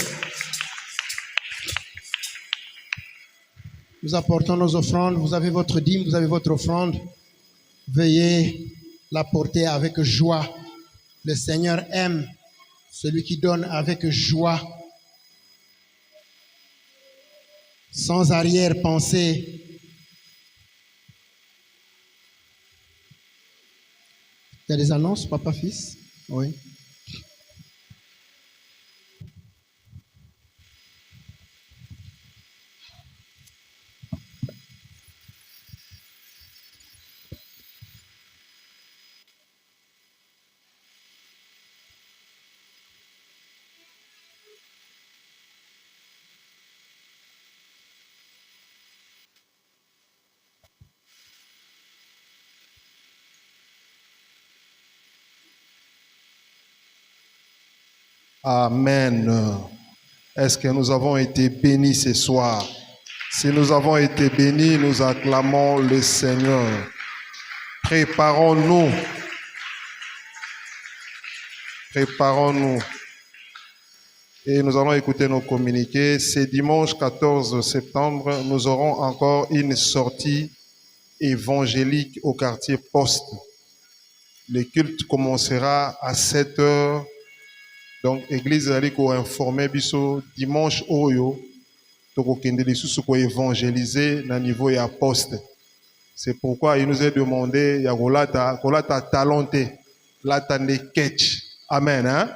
Nous apportons nos offrandes. Vous avez votre dîme, vous avez votre offrande. Veuillez l'apporter avec joie. Le Seigneur aime celui qui donne avec joie, sans arrière-pensée. Il y a des annonces, papa, fils? Oui. Amen. Est-ce que nous avons été bénis ce soir? Si nous avons été bénis, nous acclamons le Seigneur. Préparons-nous. Préparons-nous. Et nous allons écouter nos communiqués. C'est dimanche 14 septembre, nous aurons encore une sortie évangélique au quartier Poste. Le culte commencera à 7 heures. Donc, l'église a informé biso dimanche oyo, toko kende lisusu ko évangéliser na niveau ya Poste. C'est pourquoi il nous est demandé ya kolata talenté, lata ne ketch. Amen, hein?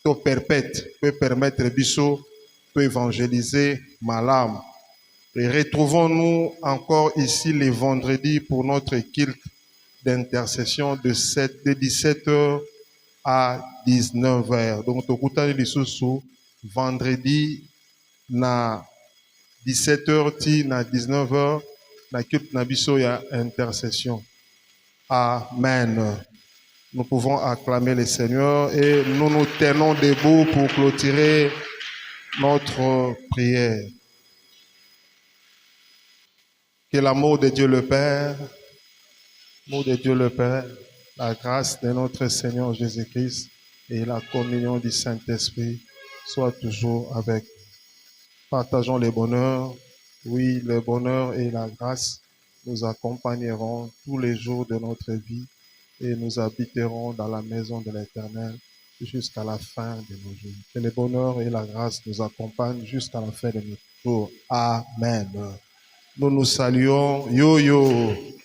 To perpète peut permettre biso to évangéliser malam. Et retrouvons-nous encore ici les vendredis pour notre culte d'intercession de 17h à 19h. Donc, tokutani lisusu vendredi na 17h ti na 19h na culte na biso ya intercession. Amen. Nous pouvons acclamer le Seigneur et nous nous tenons debout pour clôturer notre prière. Que l'amour de Dieu le Père, l'amour de Dieu le Père, la grâce de notre Seigneur Jésus-Christ et la communion du Saint-Esprit soient toujours avec nous. Partageons le bonheur. Oui, le bonheur et la grâce nous accompagneront tous les jours de notre vie et nous habiterons dans la maison de l'Éternel jusqu'à la fin de nos jours. Que le bonheur et la grâce nous accompagnent jusqu'à la fin de nos jours. Amen. Nous nous saluons. Yo yo.